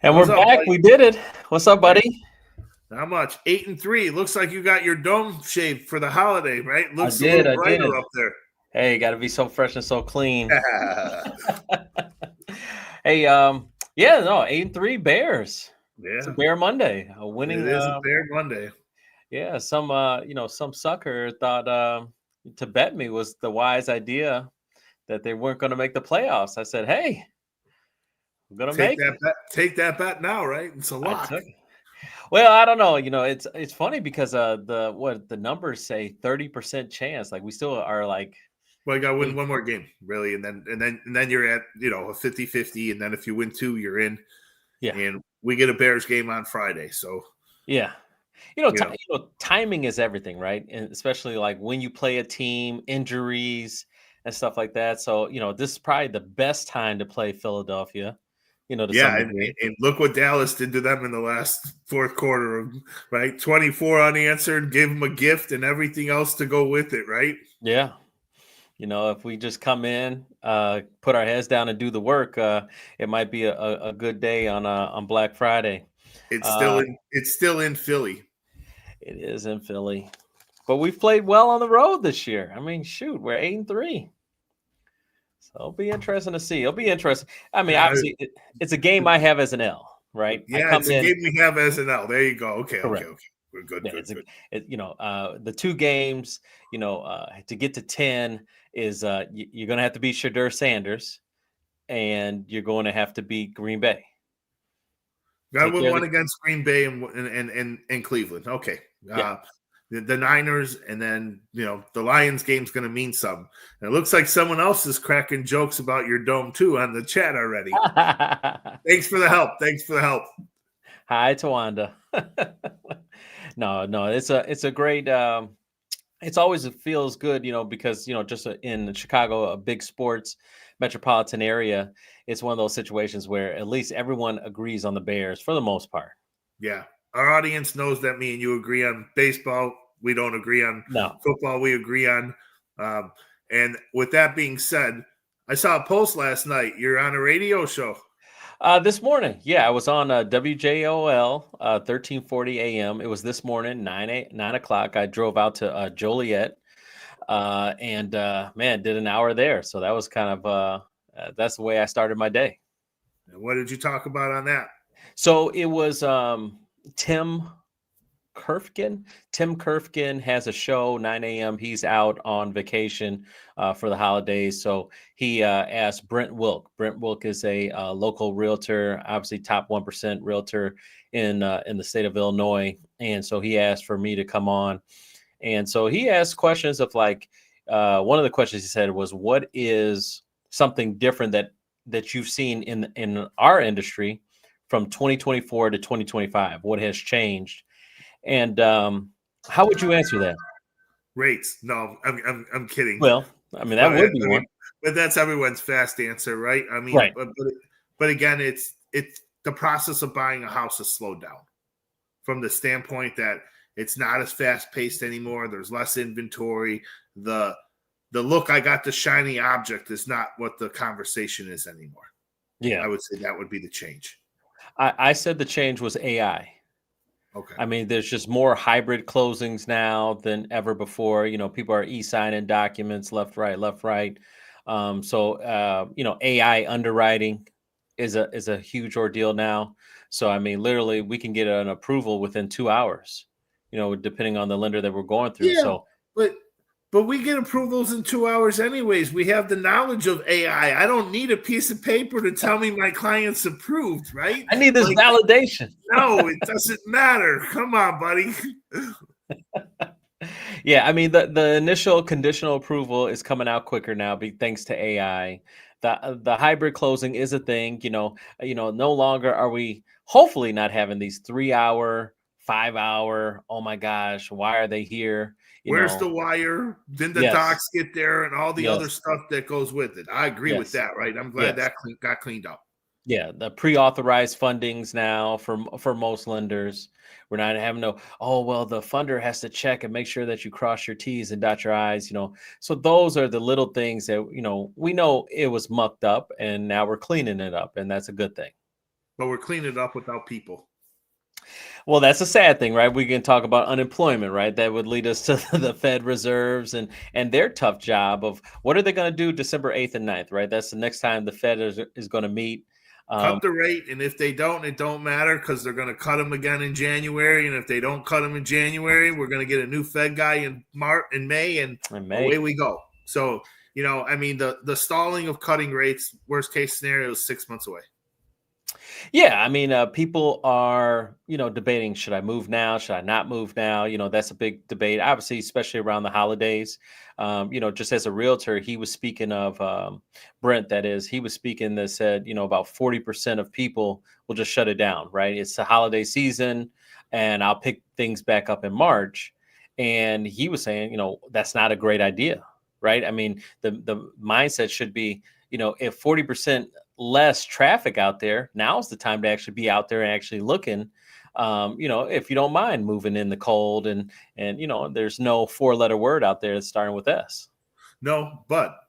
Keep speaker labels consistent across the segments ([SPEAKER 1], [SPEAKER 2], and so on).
[SPEAKER 1] And we're
[SPEAKER 2] What's up,
[SPEAKER 1] back.
[SPEAKER 2] buddy?
[SPEAKER 1] We did it. What's up,
[SPEAKER 2] Hey,
[SPEAKER 1] buddy?
[SPEAKER 2] not much. 8-3. Looks like you got your dome shaved for the holiday, right?
[SPEAKER 1] I
[SPEAKER 2] Looks a
[SPEAKER 1] did.
[SPEAKER 2] little
[SPEAKER 1] I did.
[SPEAKER 2] brighter up there.
[SPEAKER 1] Hey, got to be so fresh and so clean. Hey, yeah, no, 8-3 Bears. It's a
[SPEAKER 2] Yeah,
[SPEAKER 1] Bear Monday. A
[SPEAKER 2] it
[SPEAKER 1] winning.
[SPEAKER 2] is a Bear Monday.
[SPEAKER 1] Yeah, some sucker thought to bet me was the wise idea that they weren't going to make the playoffs. I said, hey, we're going to
[SPEAKER 2] Take
[SPEAKER 1] make
[SPEAKER 2] that
[SPEAKER 1] it.
[SPEAKER 2] bet. Take that bet now, right? It's a
[SPEAKER 1] I
[SPEAKER 2] lock.
[SPEAKER 1] took it. Well, I don't know. It's funny because the numbers say 30% chance. Like we still are like
[SPEAKER 2] Well, you got to win
[SPEAKER 1] eight.
[SPEAKER 2] one more game, really, and then you're at a 50-50, and then if you win two, you're in.
[SPEAKER 1] Yeah.
[SPEAKER 2] And we get a Bears game on Friday, so
[SPEAKER 1] Yeah.
[SPEAKER 2] you know,
[SPEAKER 1] Timing is everything, right? And especially like when you play a team, injuries and stuff like that. So, this is probably the best time to play Philadelphia, to
[SPEAKER 2] yeah,
[SPEAKER 1] some
[SPEAKER 2] and,
[SPEAKER 1] degree.
[SPEAKER 2] and look what Dallas did to them in the last fourth quarter, right? 24 unanswered, gave them a gift and everything else to go with it, right?
[SPEAKER 1] Yeah. If we just come in, put our heads down and do the work, it might be a good day on Black Friday.
[SPEAKER 2] It's still
[SPEAKER 1] Uh,
[SPEAKER 2] in Philly.
[SPEAKER 1] it is in Philly. But we've played well on the road this year. I mean, shoot, we're 8-3. So it'll be interesting to see. It'll be interesting. I mean,
[SPEAKER 2] Uh,
[SPEAKER 1] obviously, it's a game I have as an L, right? I
[SPEAKER 2] yeah,
[SPEAKER 1] come
[SPEAKER 2] it's a
[SPEAKER 1] in
[SPEAKER 2] game we have as an L. There you go. Okay, okay,
[SPEAKER 1] correct.
[SPEAKER 2] okay. We're good,
[SPEAKER 1] Yeah,
[SPEAKER 2] good, good.
[SPEAKER 1] the two games, to get to 10 is you're going to have to beat Shadur Sanders, and you're going to have to beat Green Bay.
[SPEAKER 2] Got to
[SPEAKER 1] Take
[SPEAKER 2] win
[SPEAKER 1] care of
[SPEAKER 2] one
[SPEAKER 1] the
[SPEAKER 2] against Green Bay and Cleveland. Okay.
[SPEAKER 1] yeah.
[SPEAKER 2] The Niners, and then the Lions game's going to mean something. And it looks like someone else is cracking jokes about your dome too on the chat already. Thanks for the help. Thanks for the help.
[SPEAKER 1] Hi, Tawanda. No, it's a great. It's always it feels good, because just in Chicago, a big sports metropolitan area, it's one of those situations where at least everyone agrees on the Bears for the most part.
[SPEAKER 2] Yeah. Our audience knows that me and you agree on baseball. We don't agree on
[SPEAKER 1] No,
[SPEAKER 2] football. We agree on. And with that being said, I saw a post last night. You're on a radio show.
[SPEAKER 1] this morning, yeah, I was on WJOL 1340 AM. It was this morning, 9 o'clock. I drove out to Joliet, and man, did an hour there. So that was kind of that's the way I started my day.
[SPEAKER 2] And what did you talk about on that?
[SPEAKER 1] So it was Tim Kerfkin. Tim Kerfkin has a show 9 a.m. He's out on vacation for the holidays, so he asked Brent Wilk. Brent Wilk is a local realtor, obviously top 1% realtor in the state of Illinois, and so he asked for me to come on, and so he asked questions of like one of the questions he said was, "What is something different that you've seen in our industry from 2024 to 2025? What has changed?" And how would you answer that?
[SPEAKER 2] Rates. No, I'm kidding.
[SPEAKER 1] Well, I mean, that
[SPEAKER 2] But
[SPEAKER 1] would be one.
[SPEAKER 2] but that's everyone's fast answer, right? I mean,
[SPEAKER 1] Right.
[SPEAKER 2] but again, it's the process of buying a house has slowed down from the standpoint that it's not as fast paced anymore. There's less inventory. The look I got the shiny object is not what the conversation is anymore.
[SPEAKER 1] Yeah.
[SPEAKER 2] I would say that would be the change.
[SPEAKER 1] I said the change was AI.
[SPEAKER 2] Okay.
[SPEAKER 1] I mean, there's just more hybrid closings now than ever before. People are e-signing documents left, right, left, right. AI underwriting is a huge ordeal now. So, I mean, literally, we can get an approval within 2 hours. Depending on the lender that we're going through.
[SPEAKER 2] Yeah,
[SPEAKER 1] So,
[SPEAKER 2] but we get approvals in 2 hours anyways. We have the knowledge of AI. I don't need a piece of paper to tell me my client's approved, right?
[SPEAKER 1] I need this validation.
[SPEAKER 2] No, it doesn't matter. Come on, buddy.
[SPEAKER 1] Yeah, I mean the initial conditional approval is coming out quicker now, thanks to AI. The hybrid closing is a thing. No longer are we hopefully not having these 3 hour, 5 hour. Oh my gosh, why are they here?
[SPEAKER 2] Where's the wire? Didn't the
[SPEAKER 1] Yes,
[SPEAKER 2] docs get there and all the other
[SPEAKER 1] yes,
[SPEAKER 2] stuff that goes with it? I agree with
[SPEAKER 1] yes,
[SPEAKER 2] that, right? I'm glad
[SPEAKER 1] yes.
[SPEAKER 2] that got cleaned up.
[SPEAKER 1] Yeah, the pre-authorized fundings now for most lenders. We're not having oh well, the funder has to check and make sure that you cross your T's and dot your I's, So those are the little things that we know it was mucked up and now we're cleaning it up, and that's a good thing.
[SPEAKER 2] but we're cleaning it up without people.
[SPEAKER 1] Well, that's a sad thing, right? We can talk about unemployment, right? That would lead us to the Fed reserves and their tough job of what are they going to do December 8th and 9th, right? That's the next time the Fed is going to meet.
[SPEAKER 2] Cut the rate, and if they don't, it don't matter because they're going to cut them again in January. And if they don't cut them in January, we're going to get a new Fed guy in May, and away we go. So, I mean, the stalling of cutting rates, worst case scenario, is 6 months away.
[SPEAKER 1] Yeah, I mean, people are, debating, should I move now? Should I not move now? That's a big debate, obviously, especially around the holidays. Just as a realtor, he was speaking of Brent, that is, he was speaking that said, about 40% of people will just shut it down, right? It's the holiday season and I'll pick things back up in March. And he was saying, that's not a great idea, right? I mean, the mindset should be, if 40% less traffic out there, now's the time to actually be out there and actually looking. If you don't mind moving in the cold and there's no 4-letter word out there that's starting with S.
[SPEAKER 2] No, but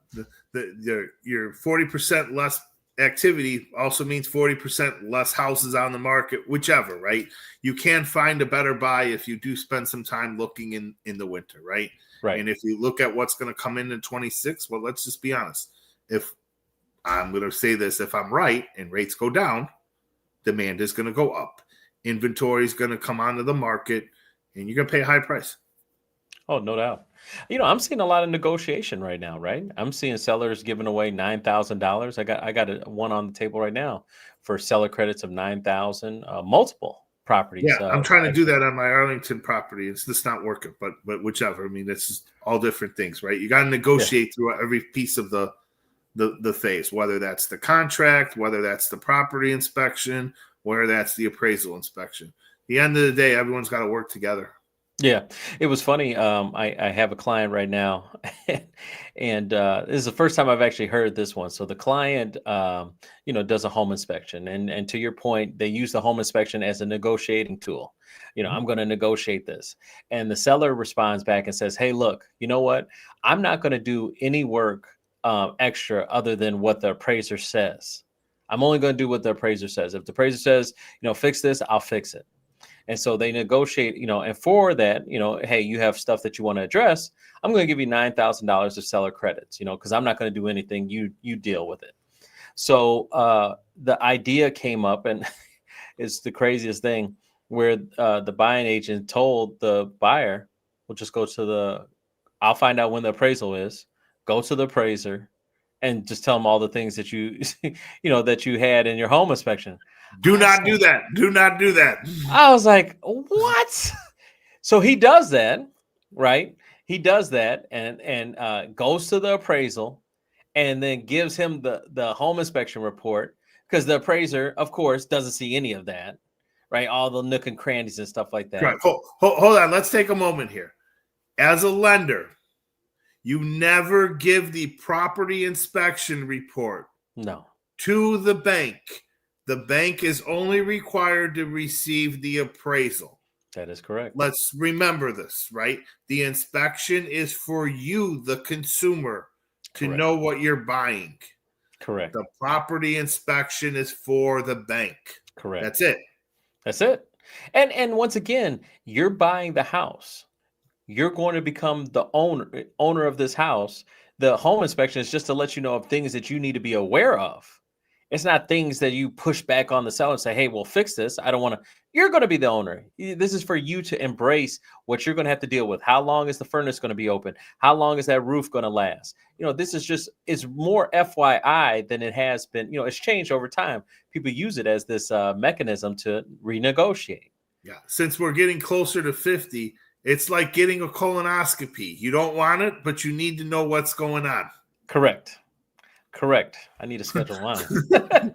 [SPEAKER 2] your 40% less activity also means 40% less houses on the market, whichever, right? You can find a better buy if you do spend some time looking in the winter, right?
[SPEAKER 1] Right.
[SPEAKER 2] And if you look at what's going to come in 26, well, let's just be honest. If I'm going to say this, if I'm right and rates go down, demand is going to go up. Inventory is going to come onto the market, and you're going to pay a high price.
[SPEAKER 1] Oh, no doubt. I'm seeing a lot of negotiation right now, right? I'm seeing sellers giving away $9,000. I got one on the table right now for seller credits of $9,000, multiple properties.
[SPEAKER 2] Yeah, I'm trying to do that on my Arlington property. It's just not working, but whichever. I mean, it's just all different things, right? You got to negotiate through every piece of the phase, whether that's the contract, whether that's the property inspection, whether that's the appraisal inspection. At the end of the day, everyone's got to work together.
[SPEAKER 1] Yeah, it was funny. I have a client right now, and this is the first time I've actually heard this one. So the client, does a home inspection, and to your point, they use the home inspection as a negotiating tool. I'm going to negotiate this, and the seller responds back and says, "Hey, look, you know what? I'm not going to do any work extra other than what the appraiser says. I'm only going to do what the appraiser says. If the appraiser says, fix this, I'll fix it." And so they negotiate, and for that, hey, you have stuff that you want to address. I'm going to give you $9,000 of seller credits, because I'm not going to do anything. You deal with it. So the idea came up, and it's the craziest thing, where the buying agent told the buyer, "We'll just go to I'll find out when the appraisal is. Go to the appraiser, and just tell them all the things that you, that you had in your home inspection."
[SPEAKER 2] Do not do that. Do not do that.
[SPEAKER 1] I was like, what? So he does that, right? He does that and goes to the appraisal and then gives him the home inspection report, because the appraiser, of course, doesn't see any of that, right? All the nook and crannies and stuff like that.
[SPEAKER 2] Right. Hold on. Let's take a moment here. As a lender, you never give the property inspection report to the bank. The bank is only required to receive the appraisal.
[SPEAKER 1] That is correct.
[SPEAKER 2] Let's remember this, right? The inspection is for you, the consumer, to know what you're buying.
[SPEAKER 1] Correct.
[SPEAKER 2] The property inspection is for the bank.
[SPEAKER 1] Correct.
[SPEAKER 2] That's it.
[SPEAKER 1] That's it. And once again, you're buying the house. You're going to become the owner of this house. The home inspection is just to let you know of things that you need to be aware of. It's not things that you push back on the seller and say, "Hey, we'll fix this. I don't want to." You're going to be the owner. This is for you to embrace what you're going to have to deal with. How long is the furnace going to be open? How long is that roof going to last? This is it's more FYI than it has been. It's changed over time. People use it as this mechanism to renegotiate.
[SPEAKER 2] Yeah. Since we're getting closer to 50, it's like getting a colonoscopy. You don't want it, but you need to know what's going on.
[SPEAKER 1] Correct. I need to schedule mine.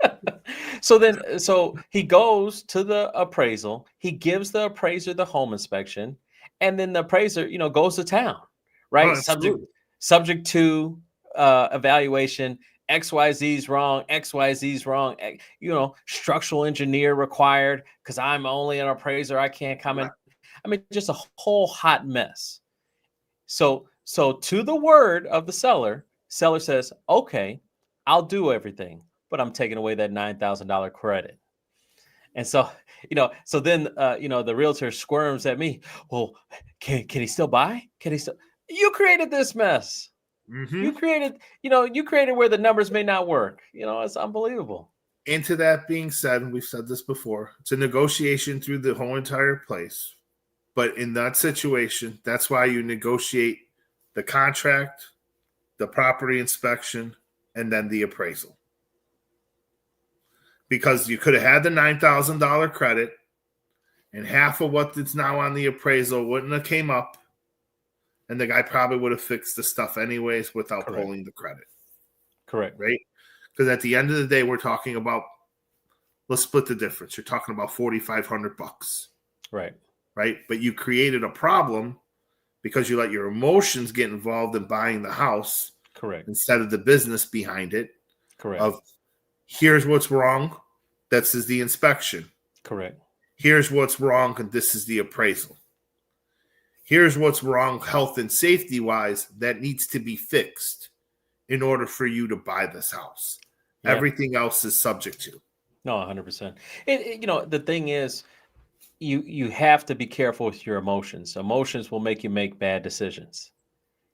[SPEAKER 1] So he goes to the appraisal. He gives the appraiser the home inspection, and then the appraiser, goes to town, right? Subject to evaluation. XYZ's wrong. XYZ's wrong. Structural engineer required because I'm only an appraiser. I can't comment. I mean, just a whole hot mess. So to the word of the seller says, "Okay, I'll do everything, but I'm taking away that $9,000 credit." And so, so then, the realtor squirms at me. Well, can he still buy? Can he still? You created this mess.
[SPEAKER 2] Mm-hmm.
[SPEAKER 1] You created where the numbers may not work. It's unbelievable.
[SPEAKER 2] Into that being said, and we've said this before, it's a negotiation through the whole entire place. But in that situation, that's why you negotiate the contract, the property inspection, and then the appraisal. Because you could have had the $9,000 credit, and half of what is now on the appraisal wouldn't have came up, and the guy probably would have fixed the stuff anyways without
[SPEAKER 1] Correct.
[SPEAKER 2] pulling the credit.
[SPEAKER 1] Correct.
[SPEAKER 2] Right? Because at the end of the day, we're talking about, let's split the difference. You're talking about $4,500.
[SPEAKER 1] Right.
[SPEAKER 2] Right? But you created a problem because you let your emotions get involved in buying the house.
[SPEAKER 1] Correct.
[SPEAKER 2] Instead of the business behind it.
[SPEAKER 1] Correct.
[SPEAKER 2] Of here's what's wrong. This is the inspection.
[SPEAKER 1] Correct.
[SPEAKER 2] Here's what's wrong, and this is the appraisal. Here's what's wrong health and safety wise that needs to be fixed in order for you to buy this house. Yep. Everything else is subject to.
[SPEAKER 1] No, 100%. The thing is, you have to be careful with your emotions. Emotions will make you make bad decisions.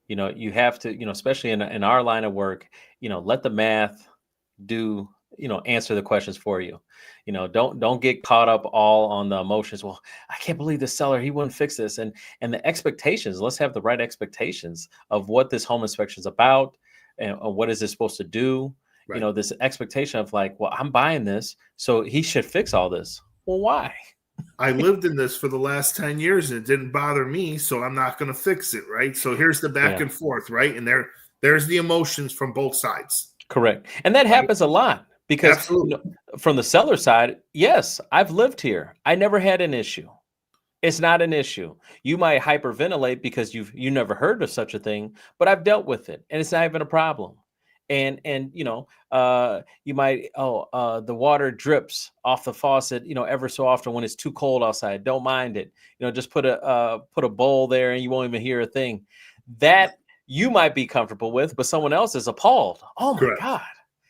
[SPEAKER 1] You have to, especially in our line of work, let the math do, answer the questions for you. Don't get caught up all on the emotions. Well, I can't believe the seller, he wouldn't fix this. And the expectations, let's have the right expectations of what this home inspection is about and what is it supposed to do. Right. This expectation of like, well, I'm buying this, so he should fix all this. Well, why?
[SPEAKER 2] I lived in this for the last 10 years and it didn't bother me, so I'm not going to fix it, right? So here's the back and forth, right? And there's the emotions from both sides.
[SPEAKER 1] Correct. And that happens a lot because from the seller side, yes, I've lived here. I never had an issue. It's not an issue. You might hyperventilate because you never heard of such a thing, but I've dealt with it and it's not even a problem. And you might, the water drips off the faucet, ever so often when it's too cold outside. Don't mind it. Just put a bowl there and you won't even hear a thing. That you might be comfortable with, but someone else is appalled. Oh my God,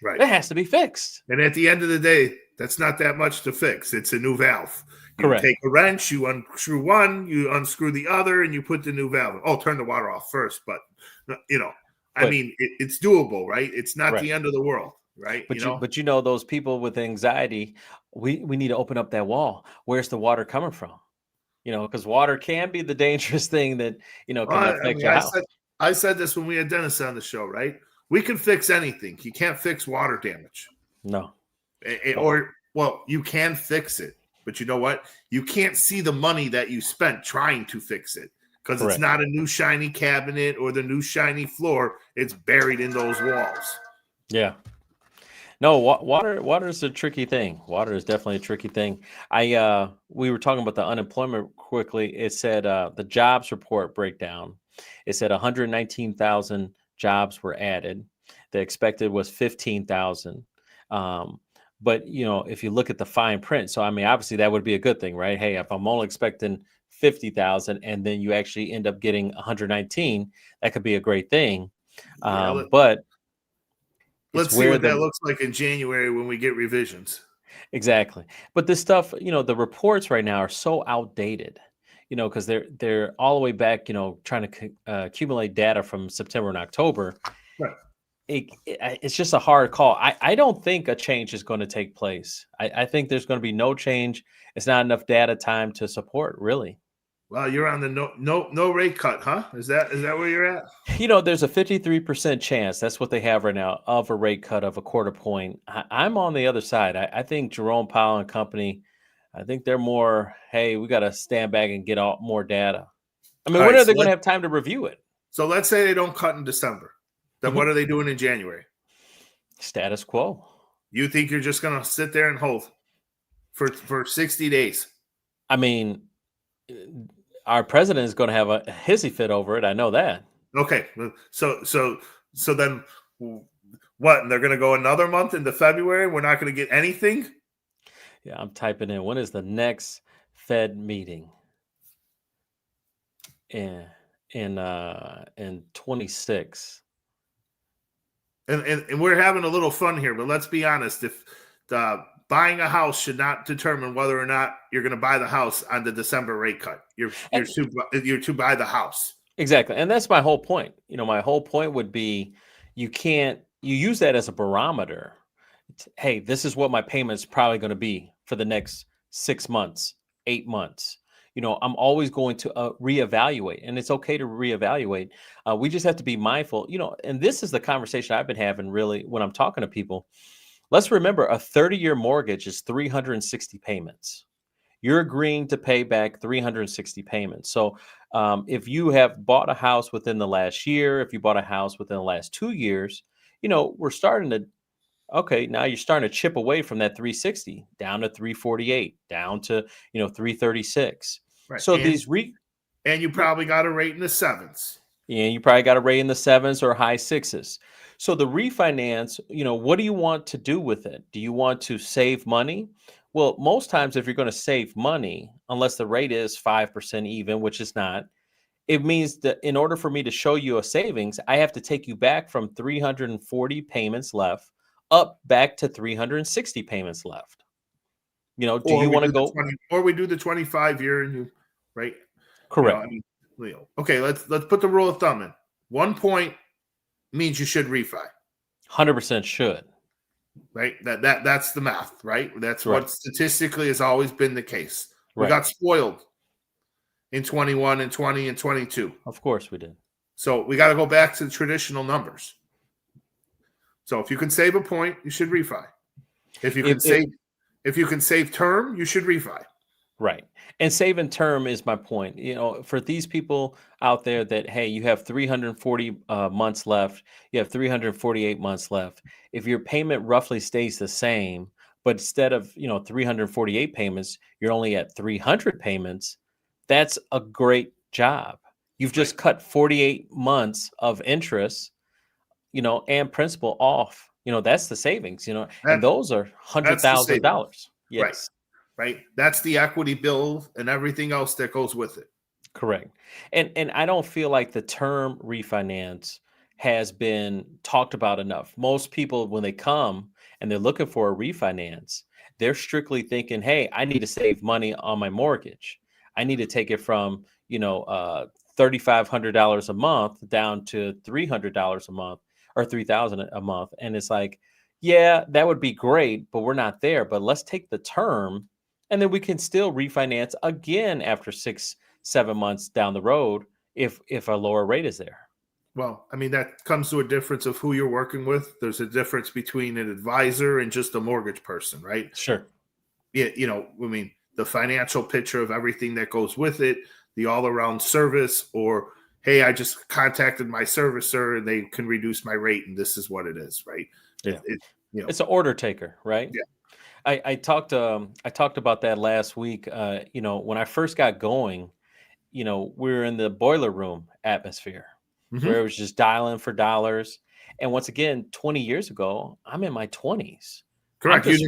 [SPEAKER 1] right? That has to be fixed.
[SPEAKER 2] And at the end of the day, that's not that much to fix. It's a new valve. You take a wrench, you unscrew one, you unscrew the other, and you put the new valve. Oh, turn the water off first, but I mean, it's doable, right? It's not the end of the world, right?
[SPEAKER 1] But those people with anxiety, we need to open up that wall. Where's the water coming from? Because water can be the dangerous thing that can affect your house.
[SPEAKER 2] I said this when we had Dennis on the show, right? We can fix anything. You can't fix water damage.
[SPEAKER 1] No.
[SPEAKER 2] You can fix it, but you know what? You can't see the money that you spent trying to fix it. Because it's not a new shiny cabinet or the new shiny floor. It's buried in those walls.
[SPEAKER 1] Yeah. No, water is a tricky thing. Water is definitely a tricky thing. We were talking about the unemployment quickly. It said the jobs report breakdown. It said 119,000 jobs were added. The expected was 15,000. But if you look at the fine print, so I mean, obviously that would be a good thing, right? Hey, if I'm only expecting 50,000 and then you actually end up getting 119, that could be a great thing. But
[SPEAKER 2] let's see what that looks like in January when we get revisions.
[SPEAKER 1] Exactly. But this stuff, the reports right now are so outdated, because they're all the way back, trying to accumulate data from September and October.
[SPEAKER 2] Right.
[SPEAKER 1] It's just a hard call. I don't think a change is going to take place. I think there's going to be no change. It's not enough data time to support, really.
[SPEAKER 2] Well, you're on the no rate cut, huh? Is that where you're at?
[SPEAKER 1] There's a 53% chance, that's what they have right now, of a rate cut of a quarter point. I'm on the other side. I think Jerome Powell and company, I think they're more, hey, we got to stand back and get more data. I mean, when are they going to have time to review it?
[SPEAKER 2] So let's say they don't cut in December. Then what are they doing in January?
[SPEAKER 1] Status quo.
[SPEAKER 2] You think you're just going to sit there and hold for 60 days?
[SPEAKER 1] I mean, our president is going to have a hissy fit over it. I know that.
[SPEAKER 2] Okay. So then what? They're going to go another month into February? We're not going to get anything?
[SPEAKER 1] Yeah, I'm typing in. When is the next Fed meeting? In 26.
[SPEAKER 2] And we're having a little fun here, but let's be honest. If buying a house should not determine whether or not you're going to buy the house on the December rate cut. You're to buy the house.
[SPEAKER 1] Exactly. And that's my whole point. My whole point would be you use that as a barometer. Hey, this is what my payment's probably going to be for the next 6 months, 8 months. I'm always going to reevaluate, and it's okay to reevaluate. We just have to be mindful, and this is the conversation I've been having really when I'm talking to people. Let's remember a 30-year mortgage is 360 payments. You're agreeing to pay back 360 payments. So if you have bought a house within the last year, if you bought a house within the last 2 years, we're starting to, okay, now you're starting to chip away from that 360 down to 348, down to, 336.
[SPEAKER 2] Right.
[SPEAKER 1] So
[SPEAKER 2] and you probably got a rate in the 7s.
[SPEAKER 1] Yeah, you probably got a rate in the 7s or high 6s. So the refinance, what do you want to do with it? Do you want to save money? Well, most times if you're going to save money, unless the rate is 5% even, which is not, it means that in order for me to show you a savings, I have to take you back from 340 payments left up back to 360 payments left. Do you want to go?
[SPEAKER 2] Or we do the 25-year and right?
[SPEAKER 1] Correct.
[SPEAKER 2] Okay, let's put the rule of thumb in. 1 point means you should refi.
[SPEAKER 1] 100% should.
[SPEAKER 2] Right? That's the math, right? That's right. What statistically has always been the case. We got spoiled in 21 and 20 and 22.
[SPEAKER 1] Of course we did.
[SPEAKER 2] So we got to go back to the traditional numbers. So if you can save a point, you should refi. If you can save term, you should refi.
[SPEAKER 1] Right. And saving term is my point. For these people out there that, hey, you have 340 months left, you have 348 months left. If your payment roughly stays the same, but instead of, 348 payments, you're only at 300 payments, that's a great job. You've just cut 48 months of interest, and principal off. That's the savings, and those are $100,000. Yes.
[SPEAKER 2] Right. That's the equity bill and everything else that goes with it.
[SPEAKER 1] Correct. And I don't feel like the term refinance has been talked about enough. Most people, when they come and they're looking for a refinance, they're strictly thinking, hey, I need to save money on my mortgage. I need to take it from, $3,500 a month down to $300 a month or $3,000 a month. And it's like, yeah, that would be great, but we're not there. But let's take the term, and then we can still refinance again after 6-7 months down the road if a lower rate is there.
[SPEAKER 2] Well, I mean, that comes to a difference of who you're working with. There's a difference between an advisor and just a mortgage person, right?
[SPEAKER 1] Sure.
[SPEAKER 2] Yeah, the financial picture of everything that goes with it, the all-around service, or, hey, I just contacted my servicer and they can reduce my rate and this is what it is, right?
[SPEAKER 1] Yeah. It's an order taker, right?
[SPEAKER 2] Yeah.
[SPEAKER 1] I talked about that last week. When I first got going, we were in the boiler room atmosphere where it was just dialing for dollars. And once again, 20 years ago, I'm in my 20s.
[SPEAKER 2] Correct.
[SPEAKER 1] It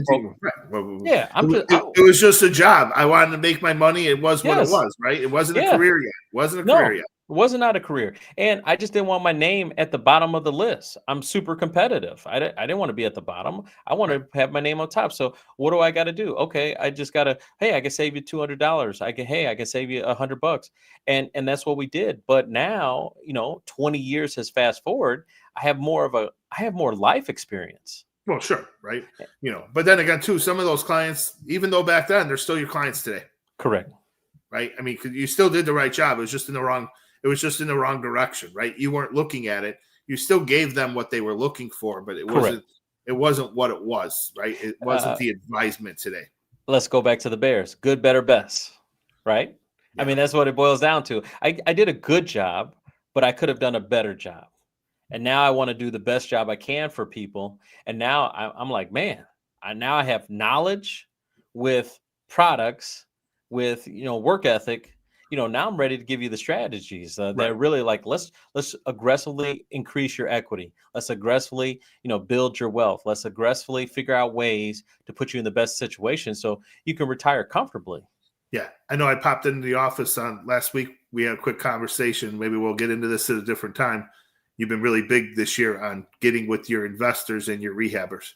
[SPEAKER 2] was just a job. I wanted to make my money. It was what it was, right? It wasn't a career yet. It wasn't a career yet.
[SPEAKER 1] It was not a career. And I just didn't want my name at the bottom of the list. I'm super competitive. I didn't want to be at the bottom. I want to have my name on top. So what do I got to do? Okay, I just got to, hey, I can save you $200. I can save you $100. And that's what we did. But now, 20 years has fast forward. I have more life experience.
[SPEAKER 2] Well, sure, right? But then again, too, some of those clients, even though back then, they're still your clients today.
[SPEAKER 1] Correct.
[SPEAKER 2] Right? I mean, you still did the right job. It was just in the wrong direction, right? You weren't looking at it. You still gave them what they were looking for, but it wasn't what it was, right? It wasn't the advisement today.
[SPEAKER 1] Let's go back to the Bears. Good, better, best, right? Yeah. I mean, that's what it boils down to. I did a good job, but I could have done a better job. And now I want to do the best job I can for people. And now I'm like, man, I have knowledge with products, with, work ethic. Now I'm ready to give you the strategies that are really like, let's aggressively increase your equity. Let's aggressively, build your wealth. Let's aggressively figure out ways to put you in the best situation so you can retire comfortably.
[SPEAKER 2] Yeah, I know I popped into the office on last week. We had a quick conversation. Maybe we'll get into this at a different time. You've been really big this year on getting with your investors and your rehabbers.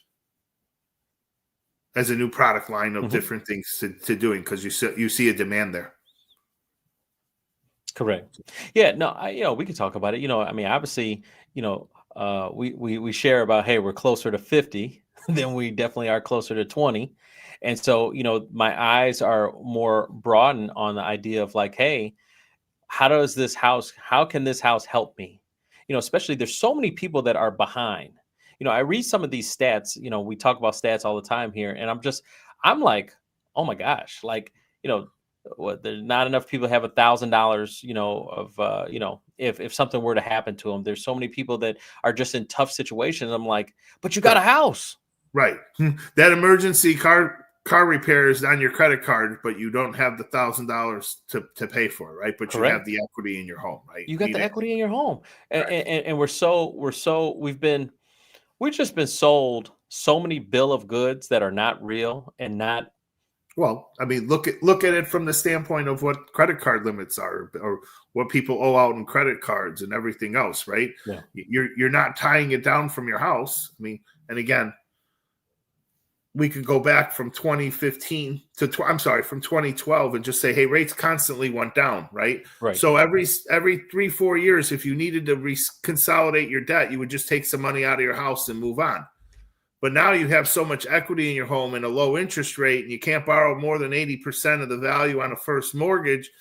[SPEAKER 2] as a new product line of
[SPEAKER 1] Mhm.
[SPEAKER 2] different things to doing, because you see a demand there.
[SPEAKER 1] Correct. Yeah, no, we could talk about it. I mean, obviously, we share about, hey, we're closer to 50 than we definitely are closer to 20. And so, my eyes are more broadened on the idea of like, hey, how can this house help me? Especially there's so many people that are behind. I read some of these stats, we talk about stats all the time here, and I'm like, oh my gosh, like, what, there's not enough people have $1,000, of, if something were to happen to them. There's so many people that are just in tough situations. I'm like, but you got a house.
[SPEAKER 2] Right. That emergency car repair is on your credit card, but you don't have the $1,000 to pay for it, right? But you have
[SPEAKER 1] Correct.
[SPEAKER 2] the equity in your home, right?
[SPEAKER 1] You got the equity in your home. And,
[SPEAKER 2] Correct.
[SPEAKER 1] and we've just been sold so many bill of goods that are not real and not.
[SPEAKER 2] Well, I mean, look at it from the standpoint of what credit card limits are, or what people owe out in credit cards and everything else, right?
[SPEAKER 1] Yeah.
[SPEAKER 2] You're not tying it down from your house. I mean, and again, we could go back from 2015 to from 2012 and just say, hey, rates constantly went down, right?
[SPEAKER 1] Right.
[SPEAKER 2] So every 3-4 years, if you needed to consolidate your debt, you would just take some money out of your house and move on. But now you have so much equity in your home and a low interest rate, and you can't borrow more than 80% of the value on a first mortgage.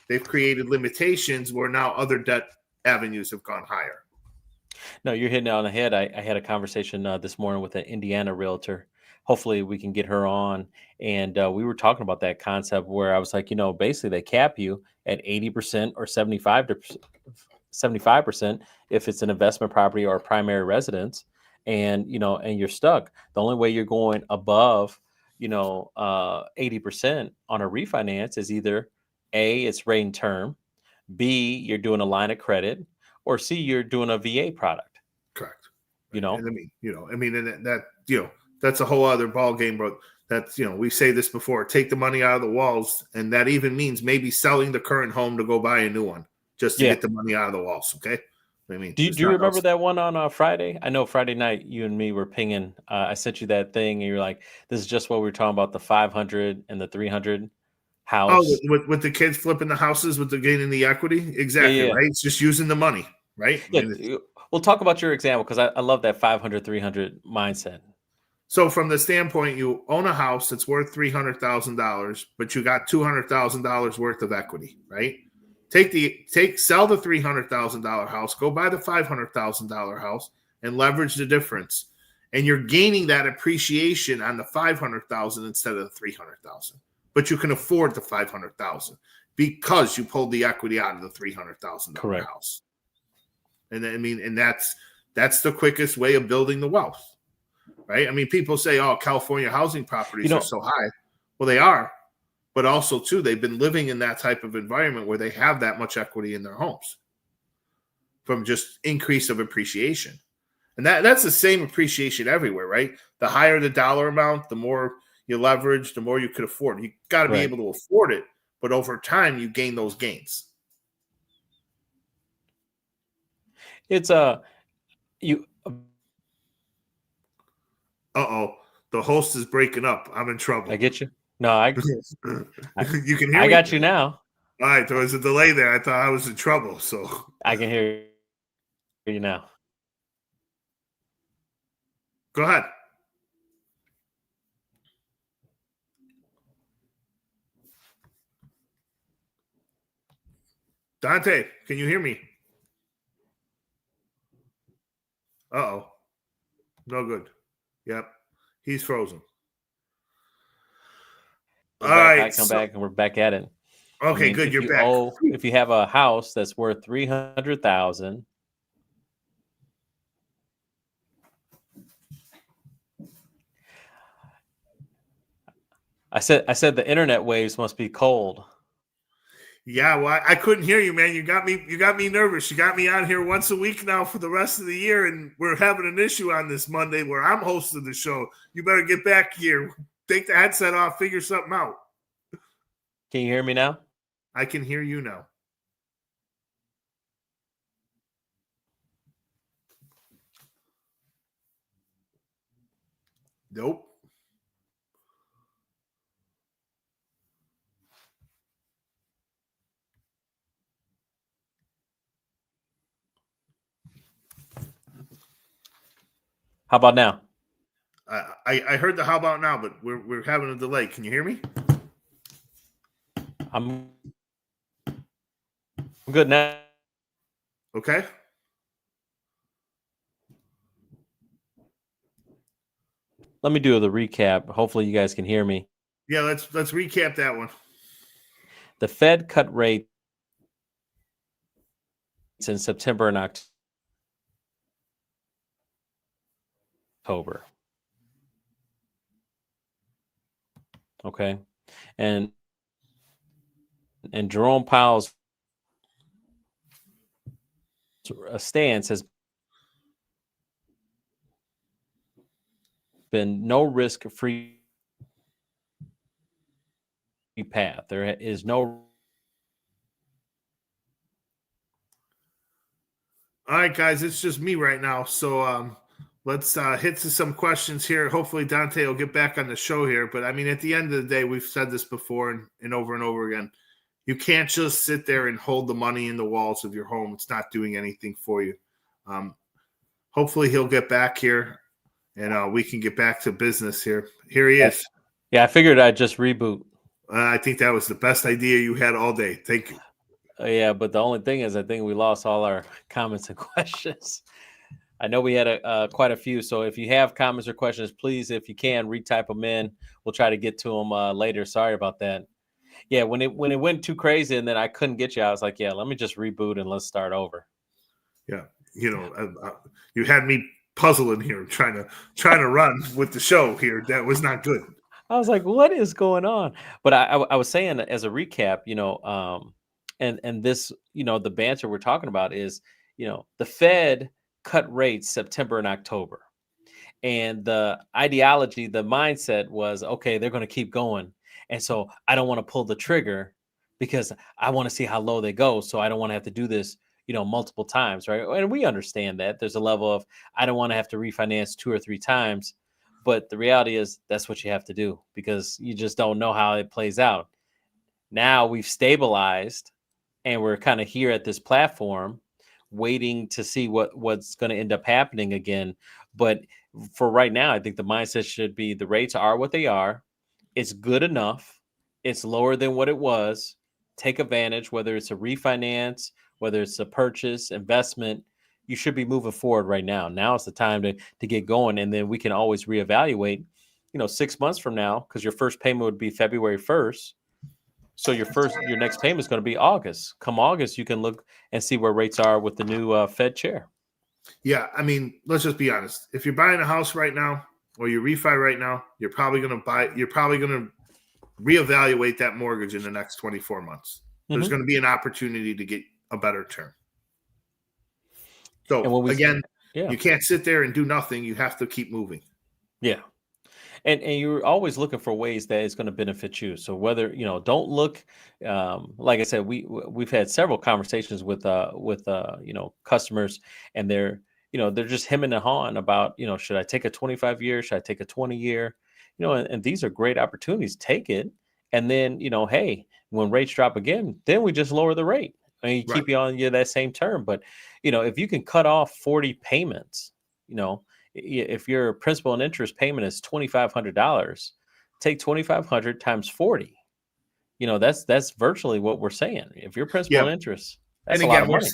[SPEAKER 2] They've created limitations where now other debt avenues have gone higher.
[SPEAKER 1] No, you're hitting it on the head. I had a conversation this morning with an Indiana realtor. Hopefully, we can get her on. And we were talking about that concept where I was like, basically they cap you at 80% or 75% if it's an investment property or a primary residence, and you're stuck. The only way you're going above 80% on a refinance is either A, it's rate and term, B, you're doing a line of credit, or C, you're doing a VA product.
[SPEAKER 2] Correct.
[SPEAKER 1] And
[SPEAKER 2] and that's a whole other ball game, but that's, we say this before, take the money out of the walls. And that even means maybe selling the current home to go buy a new one just to get the money out of the walls. Okay. I mean,
[SPEAKER 1] do you remember that one on Friday? I know Friday night you and me were pinging. I sent you that thing, and you're like, "This is just what we were talking about, the 500 and the 300 house."
[SPEAKER 2] Oh, with the kids flipping the houses with the gaining the equity, exactly,
[SPEAKER 1] Yeah.
[SPEAKER 2] right? It's just using the money, right?
[SPEAKER 1] Yeah, we'll talk about your example because I love that 500, 300 mindset.
[SPEAKER 2] So from the standpoint, you own a house that's worth $300,000, but you got $200,000 worth of equity, right? Sell the $300,000 house, go buy the $500,000 house, and leverage the difference, and you're gaining that appreciation on the $500,000 instead of the $300,000. But you can afford the $500,000 because you pulled the equity out of the $300,000 house. And I mean, and that's the quickest way of building the wealth. Right? I mean, people say, oh, California housing properties are so high. Well, they are. But also, too, they've been living in that type of environment where they have that much equity in their homes from just increase of appreciation. And that's the same appreciation everywhere, right? The higher the dollar amount, the more you leverage, the more you could afford. You got to be able to afford it. But over time, you gain those gains.
[SPEAKER 1] It's you.
[SPEAKER 2] The host is breaking up. I'm in trouble.
[SPEAKER 1] I get you. No,
[SPEAKER 2] you can hear me?
[SPEAKER 1] I got you now.
[SPEAKER 2] All right, there was a delay there. I thought I was in trouble, so
[SPEAKER 1] I can hear you now.
[SPEAKER 2] Go ahead. Dante, can you hear me? Uh-oh. No good. Yep. He's frozen.
[SPEAKER 1] All right. Come back and we're back at it.
[SPEAKER 2] Okay, good. You're back.
[SPEAKER 1] If you have a house that's worth 300,000, I said the internet waves must be cold.
[SPEAKER 2] Yeah, well, I couldn't hear you, man. You got me nervous. You got me out here once a week now for the rest of the year, and we're having an issue on this Monday where I'm hosting the show. You better get back here. Take the headset off, figure something out.
[SPEAKER 1] Can you hear me now?
[SPEAKER 2] I can hear you now. Nope.
[SPEAKER 1] How about now?
[SPEAKER 2] I heard the how about now, but we're having a delay. Can you hear me?
[SPEAKER 1] I'm good now.
[SPEAKER 2] Okay.
[SPEAKER 1] Let me do the recap. Hopefully you guys can hear me.
[SPEAKER 2] Yeah, let's recap that one.
[SPEAKER 1] The Fed cut rates in September and October. Okay. And Jerome Powell's stance has been no risk free path. There is no.
[SPEAKER 2] All right, guys, it's just me right now. So let's hit to some questions here. Hopefully Dante will get back on the show here. But I mean, at the end of the day, we've said this before and over again. You can't just sit there and hold the money in the walls of your home. It's not doing anything for you. Hopefully he'll get back here and we can get back to business here. Here he is.
[SPEAKER 1] Yeah, I figured I'd just reboot.
[SPEAKER 2] I think that was the best idea you had all day. Thank you.
[SPEAKER 1] Yeah, but the only thing is, I think we lost all our comments and questions. I know we had quite a few. So if you have comments or questions, please, if you can, retype them in. We'll try to get to them later. Sorry about that. Yeah, when it went too crazy and then I couldn't get you, I was like, yeah, let me just reboot and let's start over.
[SPEAKER 2] Yeah, you had me puzzling here, trying to run with the show here. That was not good.
[SPEAKER 1] I was like, what is going on? But I was saying as a recap, and this, the banter we're talking about is, the Fed cut rates September and October. And the ideology, the mindset was, okay, they're going to keep going. And so I don't want to pull the trigger because I want to see how low they go. So I don't want to have to do this, multiple times. Right. And we understand that there's a level of, I don't want to have to refinance 2 or 3 times. But the reality is that's what you have to do because you just don't know how it plays out. Now we've stabilized and we're kind of here at this platform waiting to see what's going to end up happening again. But for right now, I think the mindset should be the rates are what they are. It's good enough. It's lower than what it was. Take advantage, whether it's a refinance, whether it's a purchase, investment. You should be moving forward right now. Now is the time to get going. And then we can always reevaluate, 6 months from now, because your first payment would be February 1st. So your next payment is going to be August. Come August, you can look and see where rates are with the new Fed chair.
[SPEAKER 2] Yeah, I mean, let's just be honest. If you're buying a house right now or you refi right now, you're probably going to reevaluate that mortgage in the next 24 months. There's going to be an opportunity to get a better term. So again, you can't sit there and do nothing. You have to keep moving.
[SPEAKER 1] Yeah. And you're always looking for ways that it's going to benefit you. So whether, don't look, like I said, we've had several conversations with customers, and they're just hemming and hawing about, should I take a 25-year? Should I take a 20-year? And these are great opportunities. Take it. And then, hey, when rates drop again, then we just lower the rate. I mean, you keep you on that same term. But, if you can cut off 40 payments, if your principal and interest payment is $2,500, take 2,500 times 40. That's virtually what we're saying. If your principal and interest, that's a lot of money.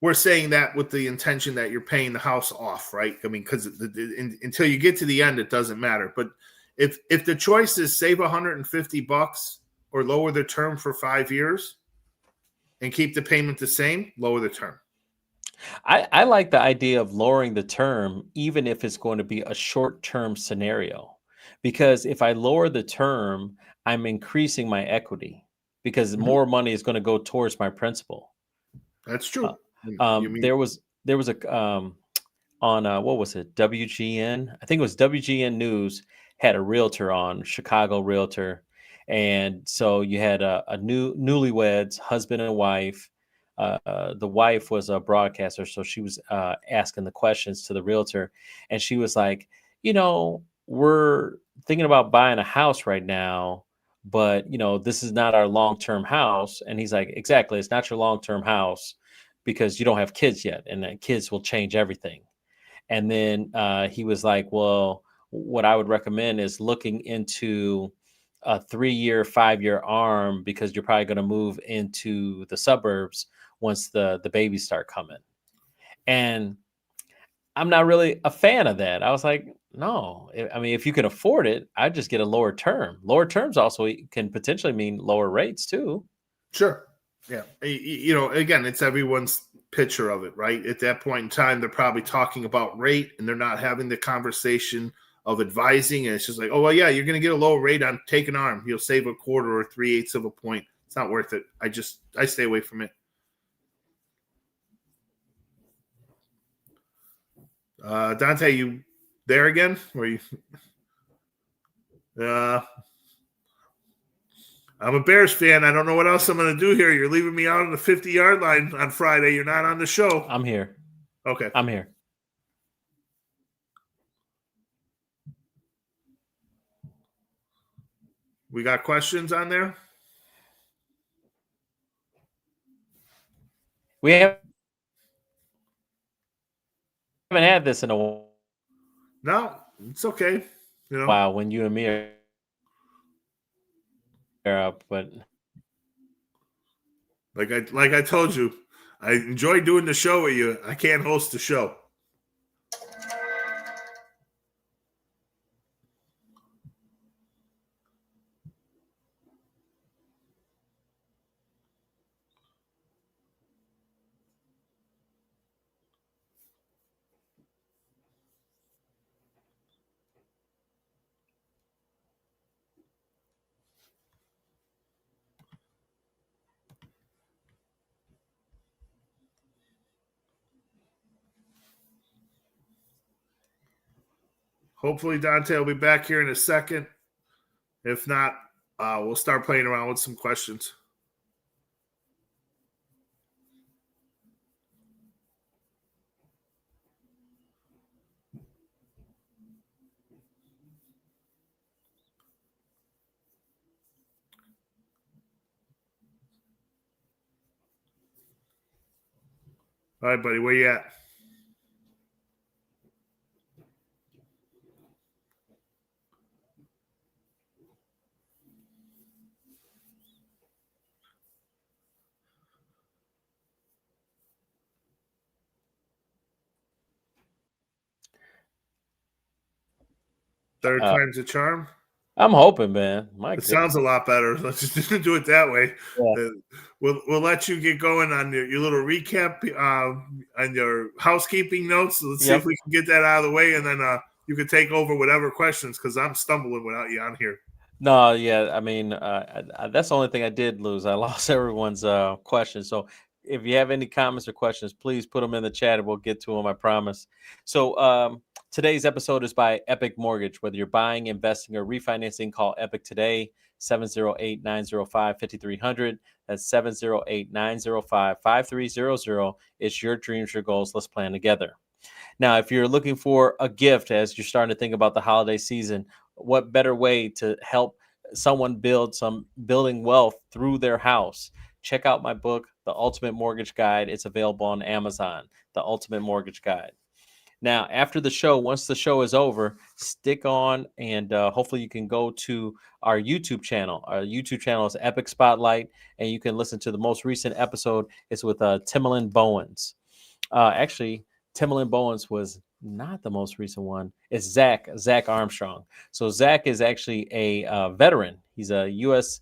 [SPEAKER 2] We're saying that with the intention that you're paying the house off, right? I mean, because until you get to the end, it doesn't matter. But if the choice is save $150 or lower the term for 5 years and keep the payment the same, lower the term.
[SPEAKER 1] I like the idea of lowering the term, even if it's going to be a short-term scenario, because if I lower the term, I'm increasing my equity because more money is going to go towards my principal.
[SPEAKER 2] That's true.
[SPEAKER 1] There was a on what was it? WGN? I think it was WGN News had a realtor on, Chicago realtor, and so you had a newlyweds, husband and wife. The wife was a broadcaster, so she was asking the questions to the realtor, and she was like, we're thinking about buying a house right now, but this is not our long-term house. And he's like, exactly, it's not your long-term house because you don't have kids yet, and then kids will change everything. And then he was like, well, what I would recommend is looking into a 3-year, 5-year arm, because you're probably going to move into the suburbs once the babies start coming. And I'm not really a fan of that. I was like, no, I mean, if you can afford it, I'd just get a lower term. Lower terms also can potentially mean lower rates too.
[SPEAKER 2] Sure. Yeah. Again, it's everyone's picture of it, right? At that point in time, they're probably talking about rate and they're not having the conversation of advising. And it's just like, oh, well, yeah, you're going to get a lower rate on take an arm. You'll save a quarter or 3/8 of a point. It's not worth it. I stay away from it. Dante, you there again? Were you? I'm a Bears fan. I don't know what else I'm going to do here. You're leaving me out on the 50-yard line on Friday. You're not on the show.
[SPEAKER 1] I'm here.
[SPEAKER 2] Okay.
[SPEAKER 1] I'm here.
[SPEAKER 2] We got questions on there?
[SPEAKER 1] We haven't had this in a while.
[SPEAKER 2] No, it's okay.
[SPEAKER 1] Wow, when you and me are up, but
[SPEAKER 2] like I told you, I enjoy doing the show with you. I can't host the show. Hopefully Dante will be back here in a second. If not, we'll start playing around with some questions. All right, buddy, where you at? Third time's a charm?
[SPEAKER 1] I'm hoping, man.
[SPEAKER 2] It sounds a lot better. Let's just do it that way.
[SPEAKER 1] Yeah.
[SPEAKER 2] We'll let you get going on your little recap on your housekeeping notes. Let's see if we can get that out of the way, and then you can take over whatever questions, because I'm stumbling without you on here.
[SPEAKER 1] No, yeah, I mean, that's the only thing I did lose. I lost everyone's questions. So if you have any comments or questions, please put them in the chat and we'll get to them, I promise. So today's episode is by Epic Mortgage. Whether you're buying, investing, or refinancing, call Epic today, 708-905-5300. That's 708-905-5300. It's your dreams, your goals. Let's plan together. Now, if you're looking for a gift as you're starting to think about the holiday season, what better way to help someone building wealth through their house? Check out my book, The Ultimate Mortgage Guide. It's available on Amazon, The Ultimate Mortgage Guide. Now, after the show, once the show is over, stick on and hopefully you can go to our YouTube channel. Our YouTube channel is Epic Spotlight, and you can listen to the most recent episode. It's with Timbaland Bowens. Actually, Timbaland Bowens was not the most recent one. It's Zach Armstrong. So Zach is actually a veteran. He's a U.S.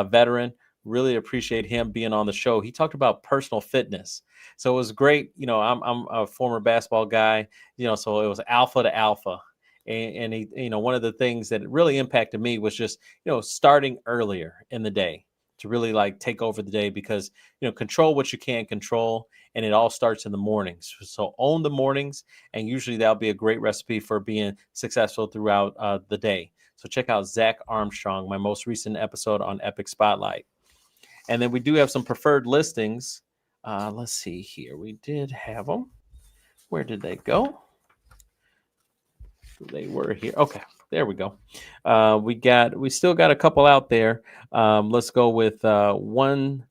[SPEAKER 1] Veteran. Really appreciate him being on the show. He talked about personal fitness. So it was great. I'm a former basketball guy, so it was alpha to alpha. And he, one of the things that really impacted me was just, starting earlier in the day to really take over the day, because, control what you can control. And it all starts in the mornings. So own the mornings, and usually that'll be a great recipe for being successful throughout the day. So check out Zach Armstrong, my most recent episode on Epic Spotlight. And then we do have some preferred listings. Let's see here. We did have them. Where did they go? They were here. Okay, there we go. We still got a couple out there. Let's go with one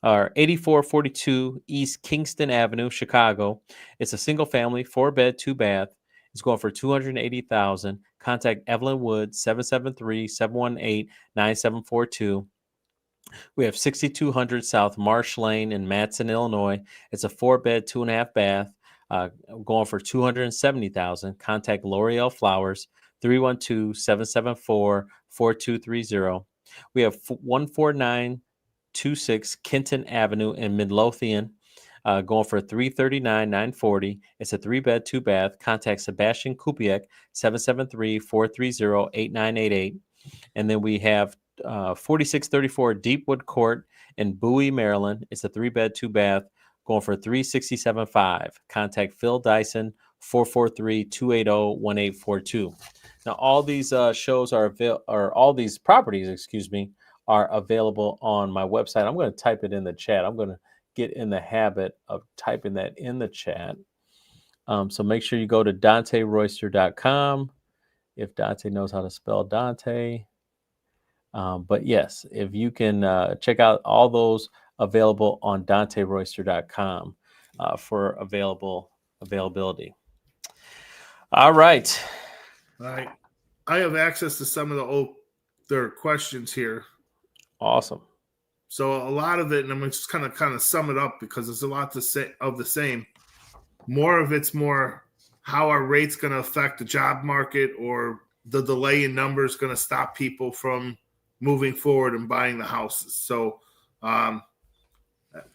[SPEAKER 1] 8442 East Kingston Avenue, Chicago. It's a single family, 4-bed, 2-bath. It's going for $280,000. Contact Evelyn Wood, 773-718-9742. We have 6200 South Marsh Lane in Matson, Illinois. It's a 4-bed, 2.5-bath, going for $270,000. Contact L'Oreal Flowers, 312-774-4230. We have 14926 Kenton Avenue in Midlothian, going for $339,940. It's a 3-bed, 2-bath. Contact Sebastian Kupiec, 773-430-8988. And then we have 4634 Deepwood Court in Bowie, Maryland. It's a 3-bed, 2-bath, going for $367,500. Contact Phil Dyson, 443-280-1842. Now, all these shows all these properties, are available on my website. I'm going to type it in the chat. I'm going to get in the habit of typing that in the chat. So make sure you go to DanteRoyster.com if Dante knows how to spell Dante. But yes, if you can check out all those available on DanteRoyster.com for availability. All right.
[SPEAKER 2] I have access to some of their questions here.
[SPEAKER 1] Awesome.
[SPEAKER 2] So a lot of it, and I'm just kind of sum it up because there's a lot to say of the same. More of it's more how are rates going to affect the job market, or the delay in numbers going to stop people from moving forward and buying the houses. So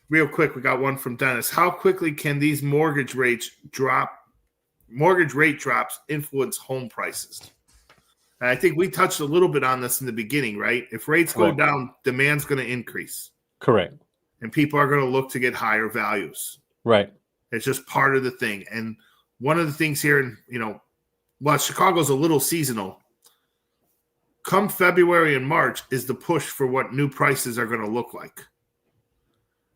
[SPEAKER 2] real quick, we got one from Dennis. How quickly can these mortgage rate drops influence home prices? And I think we touched a little bit on this in the beginning, right? If rates go down, demand's going to increase.
[SPEAKER 1] Correct.
[SPEAKER 2] And people are going to look to get higher values.
[SPEAKER 1] Right.
[SPEAKER 2] It's just part of the thing. And one of the things here, while Chicago's a little seasonal, come February and March is the push for what new prices are going to look like.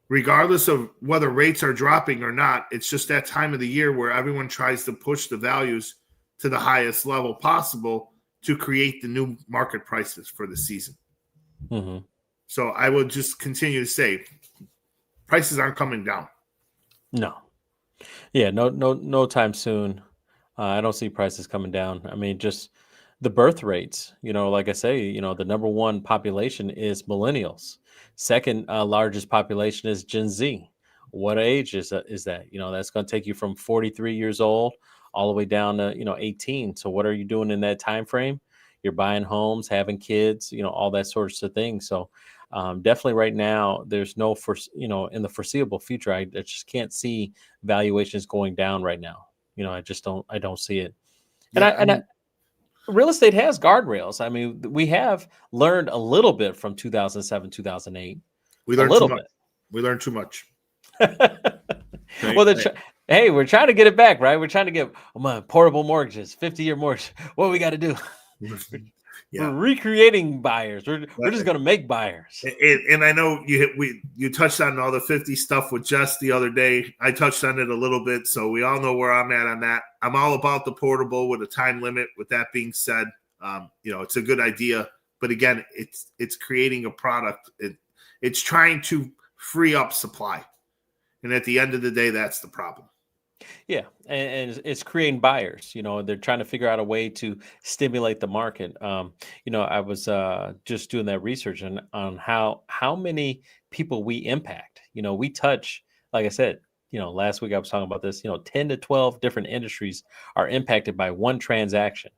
[SPEAKER 2] Regardless of whether rates are dropping or not, it's just that time of the year where everyone tries to push the values to the highest level possible to create the new market prices for the season.
[SPEAKER 1] Mm-hmm.
[SPEAKER 2] So I will just continue to say prices aren't coming down.
[SPEAKER 1] No. Yeah, no time soon. I don't see prices coming down. I mean, just the birth rates, like I say, the number one population is millennials. Second largest population is Gen Z. What age is that? That's going to take you from 43 years old all the way down to, 18. So what are you doing in that time frame? You're buying homes, having kids, all that sorts of things. So definitely right now, there's in the foreseeable future, I just can't see valuations going down right now. I don't see it. And real estate has guardrails. I mean, we have learned a little bit from 2007, 2008.
[SPEAKER 2] We learned too much. We learned too much.
[SPEAKER 1] Well, hey, we're trying to get it back, right? We're trying to get portable mortgages, 50-year mortgage. What do we got to do?
[SPEAKER 2] Yeah.
[SPEAKER 1] We're recreating buyers. We're just going to make buyers.
[SPEAKER 2] And I know you touched on all the 50 stuff with Jess the other day. I touched on it a little bit, so we all know where I'm at on that. I'm all about the portable with a time limit. With that being said, it's a good idea. But again, it's creating a product. It's trying to free up supply. And at the end of the day, that's the problem.
[SPEAKER 1] Yeah, and it's creating buyers. They're trying to figure out a way to stimulate the market. I was just doing that research on how many people we impact. We touch, like I said, last week I was talking about this. 10 to 12 different industries are impacted by one transaction.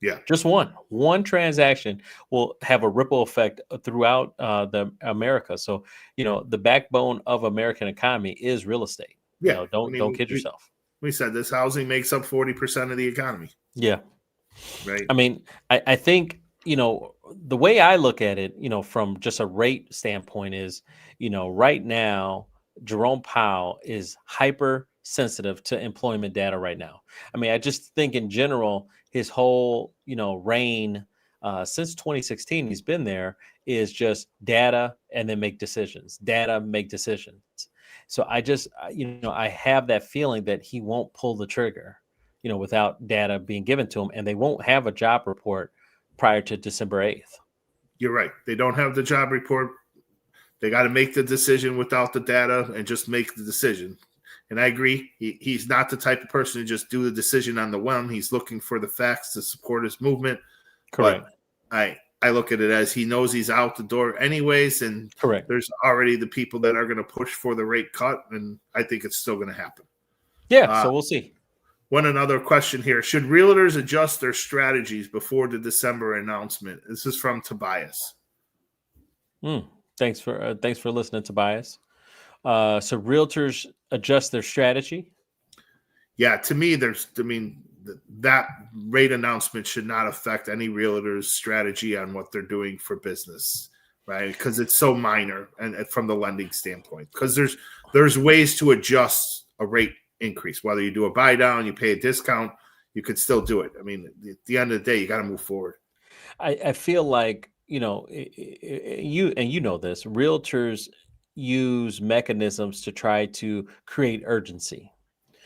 [SPEAKER 2] Yeah,
[SPEAKER 1] just one transaction will have a ripple effect throughout the America. So the backbone of American economy is real estate.
[SPEAKER 2] Yeah,
[SPEAKER 1] don't kid yourself.
[SPEAKER 2] We said this housing makes up 40% of the economy.
[SPEAKER 1] Yeah.
[SPEAKER 2] Right.
[SPEAKER 1] I mean, I think, the way I look at it, from just a rate standpoint is, right now, Jerome Powell is hyper sensitive to employment data right now. I mean, I just think in general, his whole, reign since 2016, he's been there, is just data and then make decisions. Data, make decisions. So I just, I have that feeling that he won't pull the trigger, without data being given to him, and they won't have a job report prior to December 8th.
[SPEAKER 2] You're right. They don't have the job report They got to make the decision without the data and just make the decision. And I agree. He's not the type of person to just do the decision on the whim. He's looking for the facts to support his movement.
[SPEAKER 1] Correct.
[SPEAKER 2] But I look at it as he knows he's out the door anyways, and
[SPEAKER 1] correct.
[SPEAKER 2] There's already the people that are going to push for the rate cut, and I think it's still going to happen.
[SPEAKER 1] Yeah, so we'll see.
[SPEAKER 2] Another question here. Should realtors adjust their strategies before the December announcement? This is from Tobias.
[SPEAKER 1] Thanks for listening, Tobias. So realtors adjust their strategy?
[SPEAKER 2] Yeah, to me, that rate announcement should not affect any realtor's strategy on what they're doing for business, right? Because it's so minor and from the lending standpoint. Because there's ways to adjust a rate increase. Whether you do a buy down, you pay a discount, you could still do it. I mean, at the end of the day, you got to move forward.
[SPEAKER 1] I feel like, you know this, realtors use mechanisms to try to create urgency.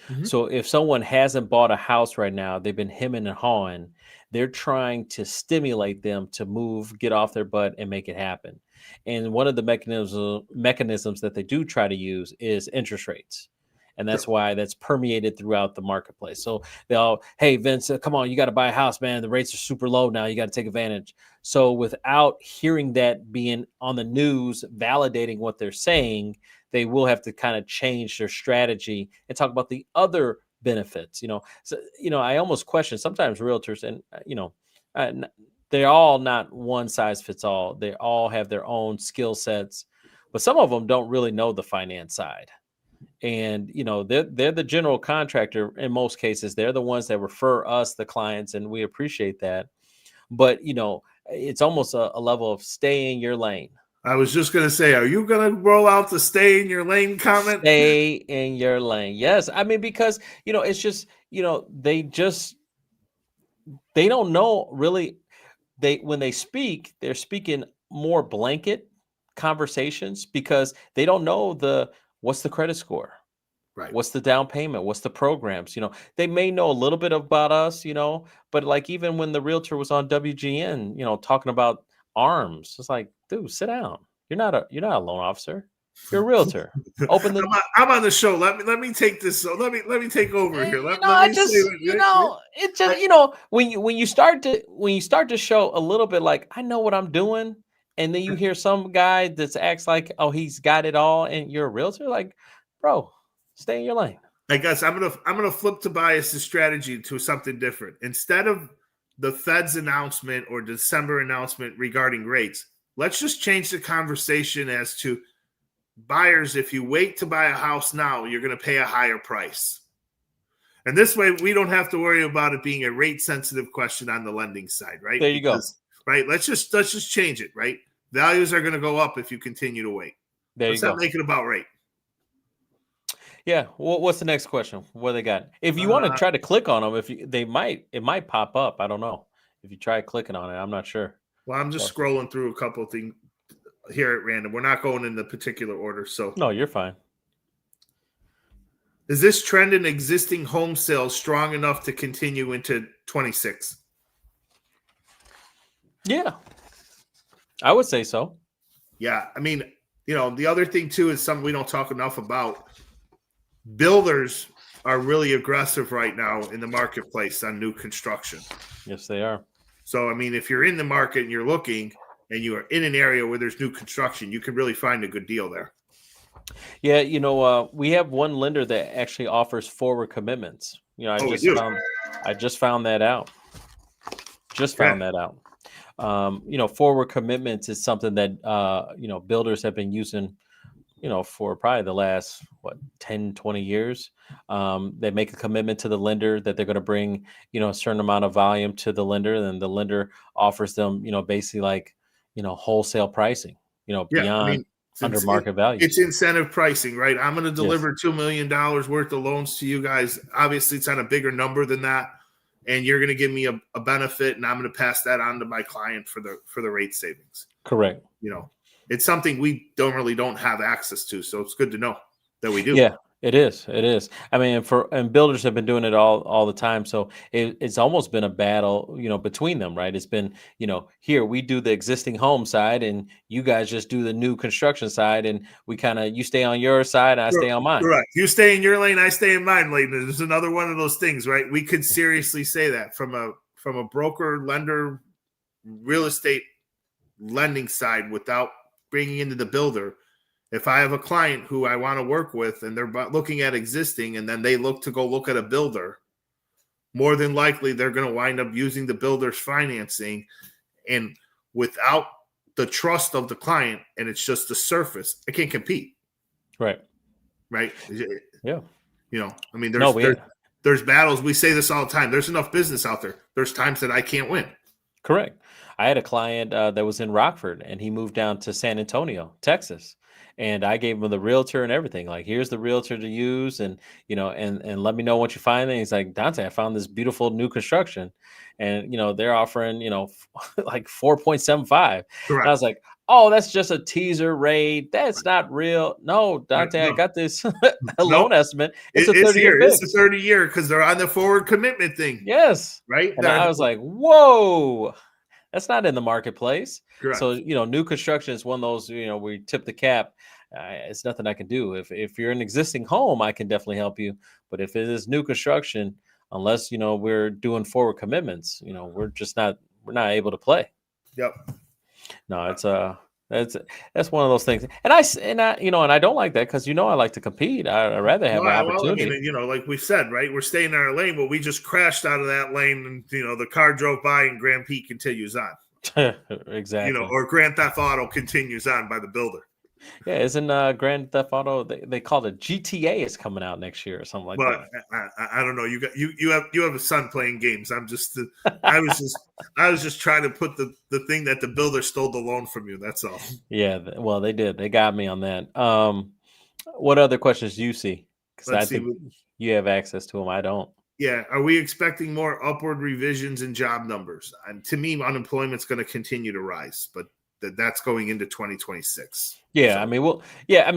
[SPEAKER 2] Mm-hmm.
[SPEAKER 1] So if someone hasn't bought a house right now, they've been hemming and hawing, they're trying to stimulate them to move, get off their butt and make it happen. And one of the mechanisms that they do try to use is interest rates. And that's why that's permeated throughout the marketplace. So they'll, hey, Vince, come on, you got to buy a house, man. The rates are super low now. You got to take advantage. So without hearing that being on the news, validating what they're saying, they will have to kind of change their strategy and talk about the other benefits. So, I almost question sometimes realtors, and, they're all not one size fits all. They all have their own skill sets, but some of them don't really know the finance side. And they're the general contractor in most cases. They're the ones that refer us, the clients, and we appreciate that. But it's almost a level of stay in your lane.
[SPEAKER 2] I was just going to say, are you going to roll out the stay in your lane comment?
[SPEAKER 1] Stay in your lane. Yes. I mean, because it's just they don't know really. When they speak, they're speaking more blanket conversations because they don't know what's the credit score,
[SPEAKER 2] right?
[SPEAKER 1] What's the down payment? What's the programs? They may know a little bit about us, but like even when the realtor was on WGN, talking about arms, it's like, dude, sit down. You're not a loan officer. You're a realtor. Open the.
[SPEAKER 2] I'm on the show. Let me take this. So let me take over here.
[SPEAKER 1] When you start to show a little bit like I know what I'm doing, and then you hear some guy that acts like, oh, he's got it all, and you're a realtor, like, bro, stay in your lane.
[SPEAKER 2] I guess I'm gonna flip Tobias' strategy to something different. Instead of the Fed's announcement or December announcement regarding rates, let's just change the conversation as to buyers. If you wait to buy a house now, you're going to pay a higher price. And this way, we don't have to worry about it being a rate sensitive question on the lending side, right?
[SPEAKER 1] There you go.
[SPEAKER 2] Right. Let's just change it, right? Values are going to go up if you continue to wait. Let's not make it about rate.
[SPEAKER 1] Yeah. Well, what's the next question? What they got? If you want to try to click on them, it might pop up. I don't know. If you try clicking on it, I'm not sure.
[SPEAKER 2] Well, I'm just scrolling through a couple of things here at random. We're not going in the particular order. So
[SPEAKER 1] no, you're fine.
[SPEAKER 2] Is this trend in existing home sales strong enough to continue into 26?
[SPEAKER 1] Yeah, I would say so.
[SPEAKER 2] Yeah. I mean, the other thing too is something we don't talk enough about. Builders are really aggressive right now in the marketplace on new construction.
[SPEAKER 1] Yes, they are.
[SPEAKER 2] So, I mean, if you're in the market and you're looking and you are in an area where there's new construction, you can really find a good deal there.
[SPEAKER 1] Yeah, we have one lender that actually offers forward commitments. I just found that out. Forward commitments is something that builders have been using for probably the last 10, 20 years. They make a commitment to the lender that they're going to bring a certain amount of volume to the lender, and the lender offers them basically like wholesale pricing beyond under market value.
[SPEAKER 2] It's incentive pricing, right? I'm going to deliver $2 million worth of loans to you guys. Obviously it's on a bigger number than that, and you're going to give me a benefit, and I'm going to pass that on to my client for the rate savings.
[SPEAKER 1] Correct.
[SPEAKER 2] It's something we don't have access to, so it's good to know that we do.
[SPEAKER 1] Yeah, It is. It is. I mean, and builders have been doing it all the time. So it's almost been a battle, between them, right? It's been, here we do the existing home side, and you guys just do the new construction side, and we kind of you stay on your side, and I stay on mine.
[SPEAKER 2] Correct. You stay in your lane, I stay in mine lane. There's another one of those things, right? We could seriously say that from a broker, lender, real estate lending side without bringing into the builder. If I have a client who I want to work with and they're looking at existing and then they look to go look at a builder, more than likely they're going to wind up using the builder's financing, and without the trust of the client, and it's just the surface, I can't compete.
[SPEAKER 1] Right.
[SPEAKER 2] Yeah. I mean, there's battles. We say this all the time. There's enough business out there. There's times that I can't win.
[SPEAKER 1] Correct. I had a client that was in Rockford, and he moved down to San Antonio, Texas. And I gave him the realtor and everything. Like, here's the realtor to use, and and let me know what you find. And he's like, Dante, I found this beautiful new construction, and they're offering like 4.75. And I was like, oh, that's just a teaser rate. That's not real. No, Dante, I got this loan estimate. It's a 30-year fix.
[SPEAKER 2] It's a 30-year because they're on the forward commitment thing.
[SPEAKER 1] Yes.
[SPEAKER 2] Right.
[SPEAKER 1] And I was like, whoa. That's not in the marketplace.
[SPEAKER 2] Correct.
[SPEAKER 1] So, new construction is one of those, we tip the cap. It's nothing I can do. If you're an existing home, I can definitely help you. But if it is new construction, unless, we're doing forward commitments, we're not able to play.
[SPEAKER 2] Yep.
[SPEAKER 1] No, that's one of those things. And I don't like that because, I like to compete. I'd rather have an opportunity.
[SPEAKER 2] Well, I mean, like we said, right, we're staying in our lane, but we just crashed out of that lane, and the car drove by and Grand Prix continues on.
[SPEAKER 1] Exactly.
[SPEAKER 2] Or Grand Theft Auto continues on by the builder.
[SPEAKER 1] Yeah, isn't Grand Theft Auto? They call it GTA is coming out next year or something like that.
[SPEAKER 2] But I don't know. You have a son playing games. I was just trying to put the thing that the builder stole the loan from you. That's all.
[SPEAKER 1] Yeah, well, they did. They got me on that. What other questions do you see? Because I think you have access to them. I don't.
[SPEAKER 2] Yeah. Are we expecting more upward revisions in job numbers? And to me, unemployment's going to continue to rise, but that's going into 2026.
[SPEAKER 1] Yeah, so.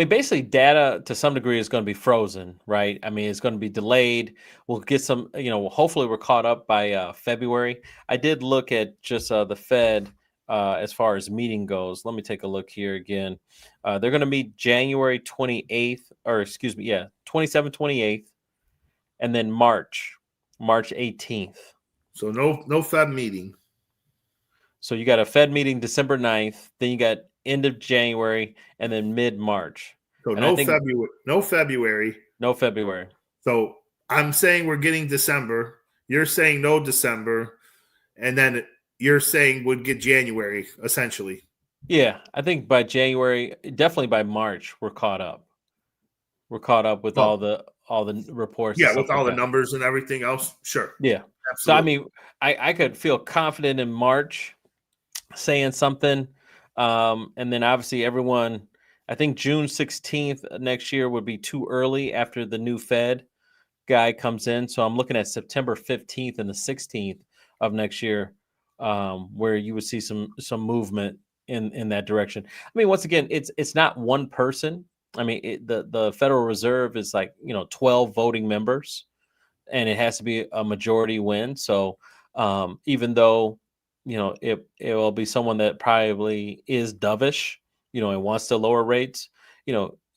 [SPEAKER 1] Basically data to some degree is going to be frozen, right? I mean, it's going to be delayed. We'll get some, hopefully we're caught up by February. I did look at just the Fed as far as meeting goes. Let me take a look here again. They're going to meet January 28th, 27th, 28th, and then March 18th.
[SPEAKER 2] So no Fed meeting.
[SPEAKER 1] So you got a Fed meeting December 9th, then you got end of January, and then mid-March.
[SPEAKER 2] So February.
[SPEAKER 1] No February.
[SPEAKER 2] So I'm saying we're getting December. You're saying no December. And then you're saying we'd get January, essentially.
[SPEAKER 1] Yeah, I think by January, definitely by March, we're caught up. We're caught up with all the reports.
[SPEAKER 2] Yeah, with all the numbers and everything else. Sure.
[SPEAKER 1] Yeah. Absolutely. So, I mean, I could feel confident in March saying something. And then obviously everyone, I think June 16th next year would be too early after the new Fed guy comes in. So I'm looking at September 15th and the 16th of next year, where you would see some movement in that direction. I mean, once again, it's not one person. I mean, the Federal Reserve is like, 12 voting members, and it has to be a majority win. So even though, it will be someone that probably is dovish, and wants to lower rates,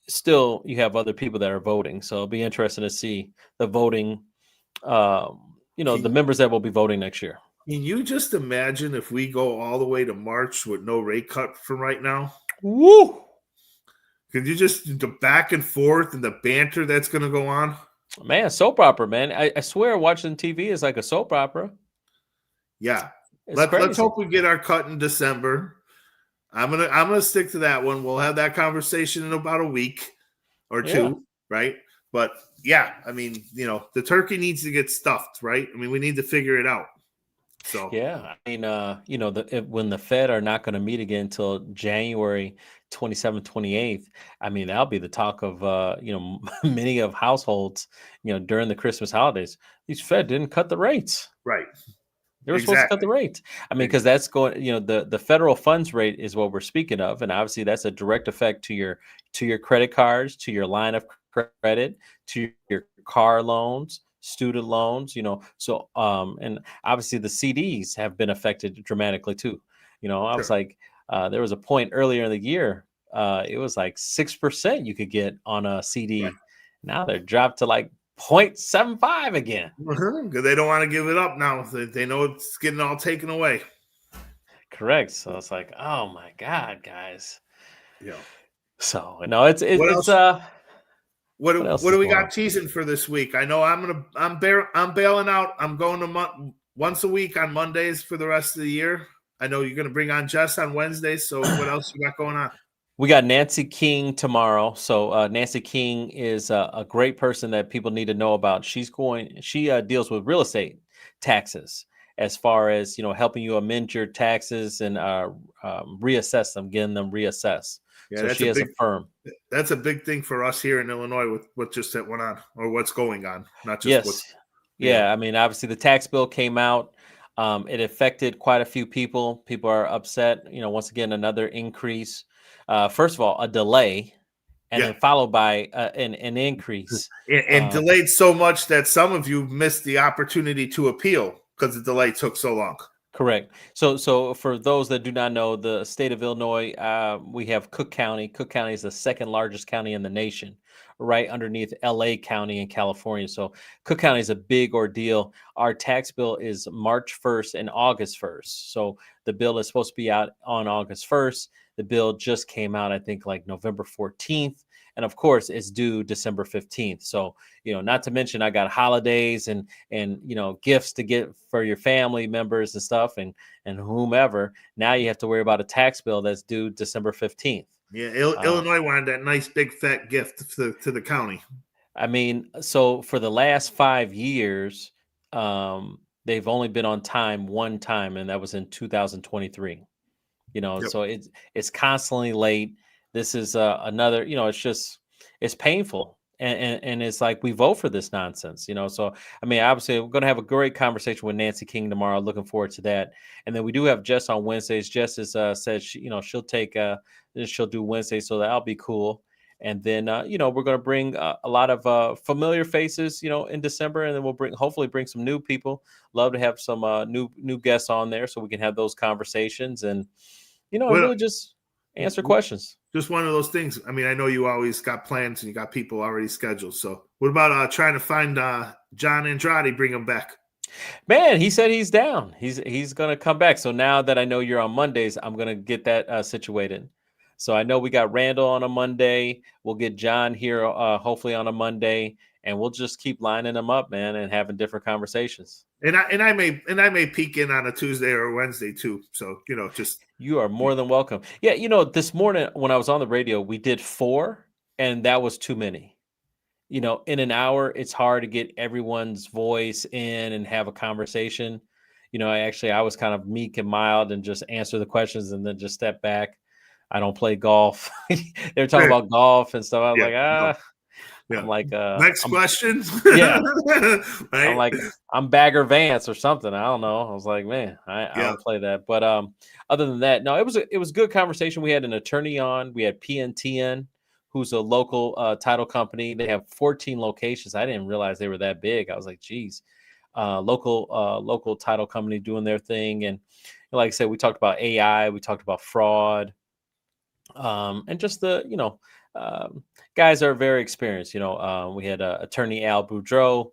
[SPEAKER 1] still you have other people that are voting. So it'll be interesting to see the voting, the members that will be voting next year.
[SPEAKER 2] Can you just imagine if we go all the way to March with no rate cut from right now?
[SPEAKER 1] Woo!
[SPEAKER 2] Could you just the back and forth and the banter that's going to go on?
[SPEAKER 1] Man, soap opera, man. I swear watching TV is like a soap opera.
[SPEAKER 2] Yeah. Let's hope we get our cut in December. I'm gonna stick to that one. We'll have that conversation in about a week or two, right? But yeah, I mean, the turkey needs to get stuffed, right? I mean, we need to figure it out. So
[SPEAKER 1] yeah, I mean, when the Fed are not going to meet again until January 27th, 28th, I mean, that'll be the talk of many of households, during the Christmas holidays. These Fed didn't cut the rates,
[SPEAKER 2] right?
[SPEAKER 1] They were supposed to cut the rate. I mean, because that's going, the federal funds rate is what we're speaking of. And obviously that's a direct effect to your credit cards, to your line of credit to your car loans, student loans, so and obviously the CDs have been affected dramatically too. I was
[SPEAKER 2] Sure.
[SPEAKER 1] like, there was a point earlier in the year, it was like 6% you could get on a CD.
[SPEAKER 2] Right.
[SPEAKER 1] Now they're dropped to like 0.75 again.
[SPEAKER 2] Because they don't want to give it up now. They know it's getting all taken away.
[SPEAKER 1] Correct. So it's like, oh my God, guys.
[SPEAKER 2] Yeah.
[SPEAKER 1] So no, it's
[SPEAKER 2] What
[SPEAKER 1] it's
[SPEAKER 2] else? What
[SPEAKER 1] what else
[SPEAKER 2] do
[SPEAKER 1] is
[SPEAKER 2] we
[SPEAKER 1] going
[SPEAKER 2] got
[SPEAKER 1] on?
[SPEAKER 2] teasing for this week? I know I'm bailing out. I'm going to once a week on Mondays for the rest of the year. I know you're going to bring on Jess on Wednesdays. So what else you got going on?
[SPEAKER 1] We got Nancy King tomorrow. So Nancy King is a great person that people need to know about. She deals with real estate taxes, as far as helping you amend your taxes and reassess them, getting them reassessed.
[SPEAKER 2] Yeah,
[SPEAKER 1] So she has a firm.
[SPEAKER 2] That's a big thing for us here in Illinois with what just that went on or what's going on, not just what's.
[SPEAKER 1] Yes. Yeah. I mean, obviously the tax bill came out. It affected quite a few people. People are upset. Once again, another increase. First of all, a delay, and
[SPEAKER 2] Yeah,
[SPEAKER 1] then followed by an increase.
[SPEAKER 2] and delayed so much that some of you missed the opportunity to appeal because the delay took so long.
[SPEAKER 1] Correct. So for those that do not know, the state of Illinois, we have Cook County. Cook County is the second largest county in the nation, right underneath LA County in California. So Cook County is a big ordeal. Our tax bill is March 1st and August 1st. So the bill is supposed to be out on August 1st. The bill just came out, I think, like November 14th. And of course, it's due December 15th. So, not to mention I got holidays and gifts to get for your family members and stuff and whomever. Now you have to worry about a tax bill that's due December 15th.
[SPEAKER 2] Yeah, Illinois wanted that nice big fat gift to the county.
[SPEAKER 1] I mean, so for the last 5 years, they've only been on time one time, and that was in 2023.
[SPEAKER 2] Yep.
[SPEAKER 1] So it's constantly late. This is another, it's painful. And it's like we vote for this nonsense, So I mean, obviously, we're going to have a great conversation with Nancy King tomorrow. Looking forward to that. And then we do have Jess on Wednesdays. Jess has said she'll take she'll do Wednesdays, so that'll be cool. And then we're going to bring a lot of familiar faces, in December, and then we'll hopefully bring some new people. Love to have some new guests on there so we can have those conversations and really just answer questions.
[SPEAKER 2] Just one of those things. I mean, I know you always got plans and you got people already scheduled. So what about trying to find John Andrade, bring him back?
[SPEAKER 1] Man, he said he's down. He's going to come back. So now that I know you're on Mondays, I'm going to get that situated. So I know we got Randall on a Monday. We'll get John here hopefully on a Monday, and we'll just keep lining them up, man, and having different conversations.
[SPEAKER 2] And I may peek in on a Tuesday or a Wednesday too. So just
[SPEAKER 1] you are more than welcome. Yeah, this morning when I was on the radio, we did 4, and that was too many. In an hour, it's hard to get everyone's voice in and have a conversation. I was kind of meek and mild and just answer the questions and then just step back. I don't play golf. They're talking about golf and stuff. I was like,
[SPEAKER 2] Yeah.
[SPEAKER 1] I'm like,
[SPEAKER 2] next question.
[SPEAKER 1] Yeah.
[SPEAKER 2] Right?
[SPEAKER 1] I'm like, I'm Bagger Vance or something. I don't know. I was like, man, I don't play that. But other than that, no, it was a good conversation. We had an attorney on. We had PNTN, who's a local title company. They have 14 locations. I didn't realize they were that big. I was like, geez, local title company doing their thing. And like I said, we talked about AI. We talked about fraud. And just the, guys are very experienced. We had attorney Al Boudreau.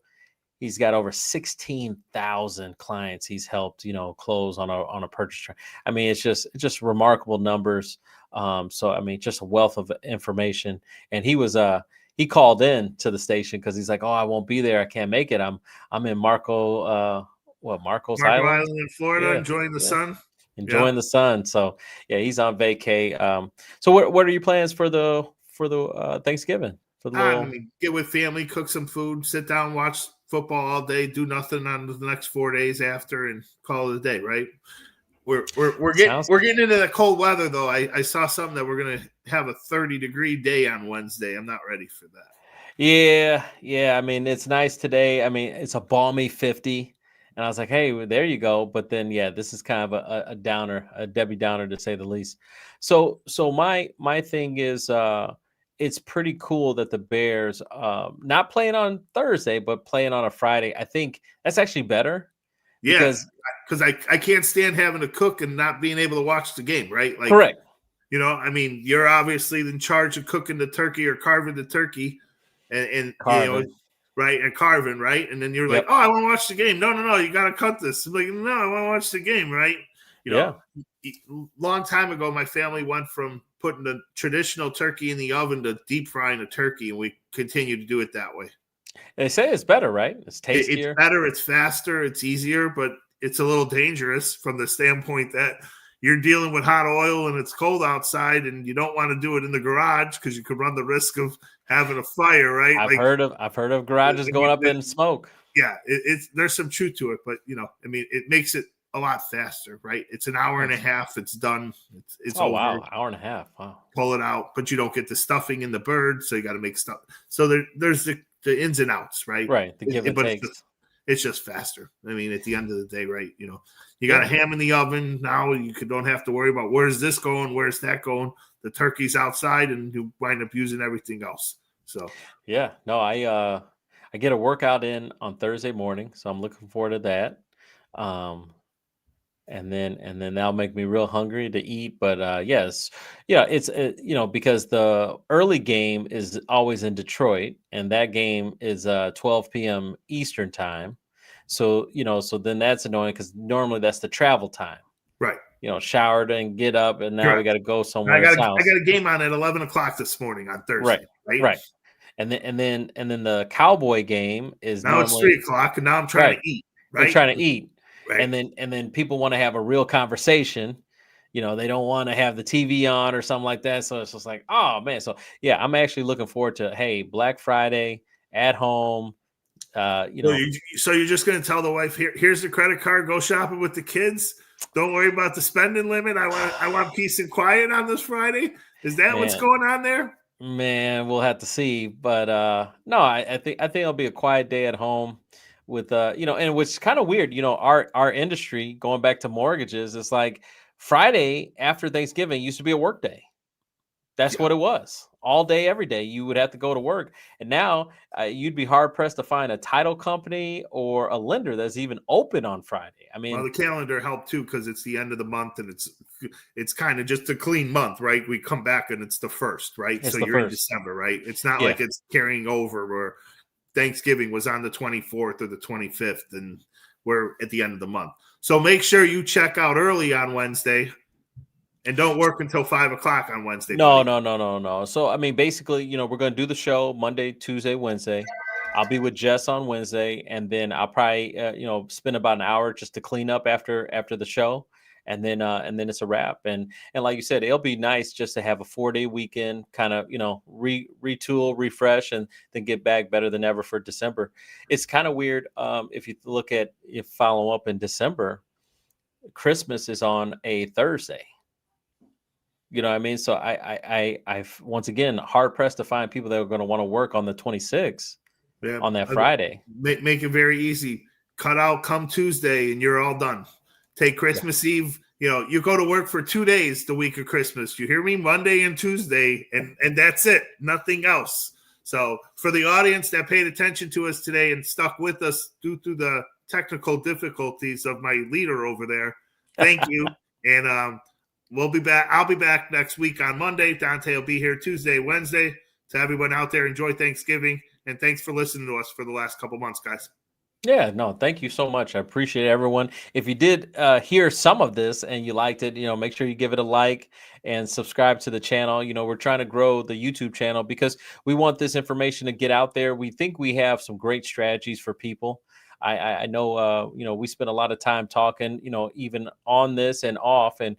[SPEAKER 1] He's got over 16,000 clients he's helped, close on a purchase. I mean, it's just remarkable numbers. So I mean, just a wealth of information. And he called in to the station because he's like, oh, I won't be there. I can't make it. I'm in Marco's Island
[SPEAKER 2] in Florida, enjoying the sun.
[SPEAKER 1] Enjoying the sun. So yeah, he's on vacay. So what are your plans for the Thanksgiving? For the
[SPEAKER 2] get with family, cook some food, sit down, watch football all day, do nothing on the next 4 days after, and call it a day. Right? We're getting into the cold weather though. I saw something that we're gonna have a 30-degree day on Wednesday. I'm not ready for that.
[SPEAKER 1] Yeah. I mean, it's nice today. I mean, it's a balmy 50. And I was like, hey, well, there you go. But then, yeah, this is kind of a downer, a Debbie Downer to say the least. So my thing is, it's pretty cool that the Bears not playing on Thursday, but playing on a Friday. I think that's actually better.
[SPEAKER 2] Yeah, because I can't stand having to cook and not being able to watch the game, right? Like,
[SPEAKER 1] correct.
[SPEAKER 2] I mean, you're obviously in charge of cooking the turkey or carving the turkey, and
[SPEAKER 1] Carving.
[SPEAKER 2] right, and carving, right? And then you're like,
[SPEAKER 1] Yep.
[SPEAKER 2] oh, I want to watch the game. No, you got to cut this. I'm like, no, I want to watch the game, right? Long time ago, my family went from putting the traditional turkey in the oven to deep frying a turkey, and we continue to do it that way.
[SPEAKER 1] They say it's better, right? It's tastier.
[SPEAKER 2] It's better, it's faster, it's easier, but it's a little dangerous from the standpoint that you're dealing with hot oil and it's cold outside, and you don't want to do it in the garage because you could run the risk of having a fire, right?
[SPEAKER 1] I've heard of garages going up in smoke.
[SPEAKER 2] Yeah, there's some truth to it, but I mean, it makes it a lot faster, right? It's an hour and a half. It's done. It's over.
[SPEAKER 1] Wow, hour and a half. Wow.
[SPEAKER 2] Pull it out, but you don't get the stuffing in the bird, so you got to make stuff. So there's the ins and outs, right?
[SPEAKER 1] Right. The give and take.
[SPEAKER 2] It's just faster. I mean, at the end of the day, right? You got a ham in the oven now. You don't have to worry about where's this going, where's that going. The turkey's outside, and you wind up using everything else. So
[SPEAKER 1] yeah, no, I get a workout in on Thursday morning, so I'm looking forward to that. And then that'll make me real hungry to eat. But yes, yeah, it's because the early game is always in Detroit, and that game is 12 p.m. Eastern time. So so then that's annoying because normally that's the travel time.
[SPEAKER 2] Right.
[SPEAKER 1] Showered and get up, and now we got to go somewhere.
[SPEAKER 2] I got a game on at 11 o'clock this morning on Thursday.
[SPEAKER 1] Right. And then the Cowboy game is
[SPEAKER 2] now it's 3 o'clock, and now I'm trying to eat. Right.
[SPEAKER 1] They're trying to eat.
[SPEAKER 2] Right.
[SPEAKER 1] And then people want to have a real conversation. They don't want to have the TV on or something like that. So it's just like, oh man. So yeah, I'm actually looking forward to Black Friday at home.
[SPEAKER 2] So you're just going to tell the wife, here's the credit card, go shopping with the kids. Don't worry about the spending limit. I want peace and quiet on this Friday. Is that what's going on there?
[SPEAKER 1] Man, we'll have to see. But no, I think it'll be a quiet day at home. With and which kind of weird, our industry, going back to mortgages, it's like Friday after Thanksgiving used to be a work day. That's what it was. All day, every day, you would have to go to work. And now you'd be hard pressed to find a title company or a lender that's even open on Friday. I mean,
[SPEAKER 2] the calendar helped too because it's the end of the month and it's kind of just a clean month, right? We come back and it's the 1st, right? So you're in December, right? It's not like it's carrying over where Thanksgiving was on the 24th or the 25th, and we're at the end of the month. So make sure you check out early on Wednesday and don't work until 5 o'clock on Wednesday.
[SPEAKER 1] No. So, I mean, basically, we're going to do the show Monday, Tuesday, Wednesday. I'll be with Jess on Wednesday, and then I'll probably, spend about an hour just to clean up after the show. And then it's a wrap. And like you said, it'll be nice just to have a 4-day weekend, kind of, retool, refresh, and then get back better than ever for December. It's kind of weird. If you follow up in December, Christmas is on a Thursday. You know what I mean? So I've once again hard pressed to find people that are going to want to work on the 26th on that Friday.
[SPEAKER 2] Make it very easy. Cut out come Tuesday and you're all done. Take Christmas Eve. You go to work for 2 days the week of Christmas. You hear me? Monday and Tuesday, and that's it. Nothing else. So for the audience that paid attention to us today and stuck with us due to the technical difficulties of my leader over there, thank you. And we'll be back. I'll be back next week on Monday. Dante will be here Tuesday, Wednesday. To everyone out there, enjoy Thanksgiving. And thanks for listening to us for the last couple months, guys.
[SPEAKER 1] Yeah, no, thank you so much. I appreciate everyone. If you did hear some of this and you liked it, make sure you give it a like and subscribe to the channel. We're trying to grow the YouTube channel because we want this information to get out there. We think we have some great strategies for people. I know, we spend a lot of time talking, even on this and off, and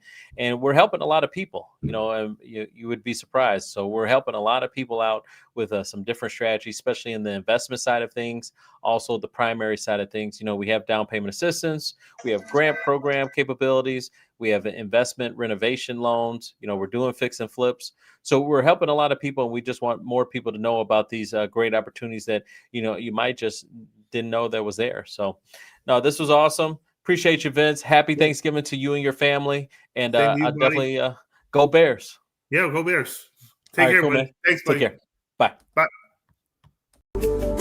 [SPEAKER 1] we're helping a lot of people, you would be surprised. So we're helping a lot of people out with some different strategies, especially in the investment side of things, also the primary side of things. We have down payment assistance, we have grant program capabilities, we have investment renovation loans, we're doing fix and flips. So we're helping a lot of people, and we just want more people to know about these great opportunities that, you might just didn't know that was there. So no, this was awesome. Appreciate you, Vince. Happy Thanksgiving to you and your family. And I definitely go Bears.
[SPEAKER 2] Yeah, go Bears. Take
[SPEAKER 1] All right,
[SPEAKER 2] care,
[SPEAKER 1] cool,
[SPEAKER 2] buddy.
[SPEAKER 1] man.
[SPEAKER 2] Thanks, buddy.
[SPEAKER 1] Take care. Bye.
[SPEAKER 2] Bye.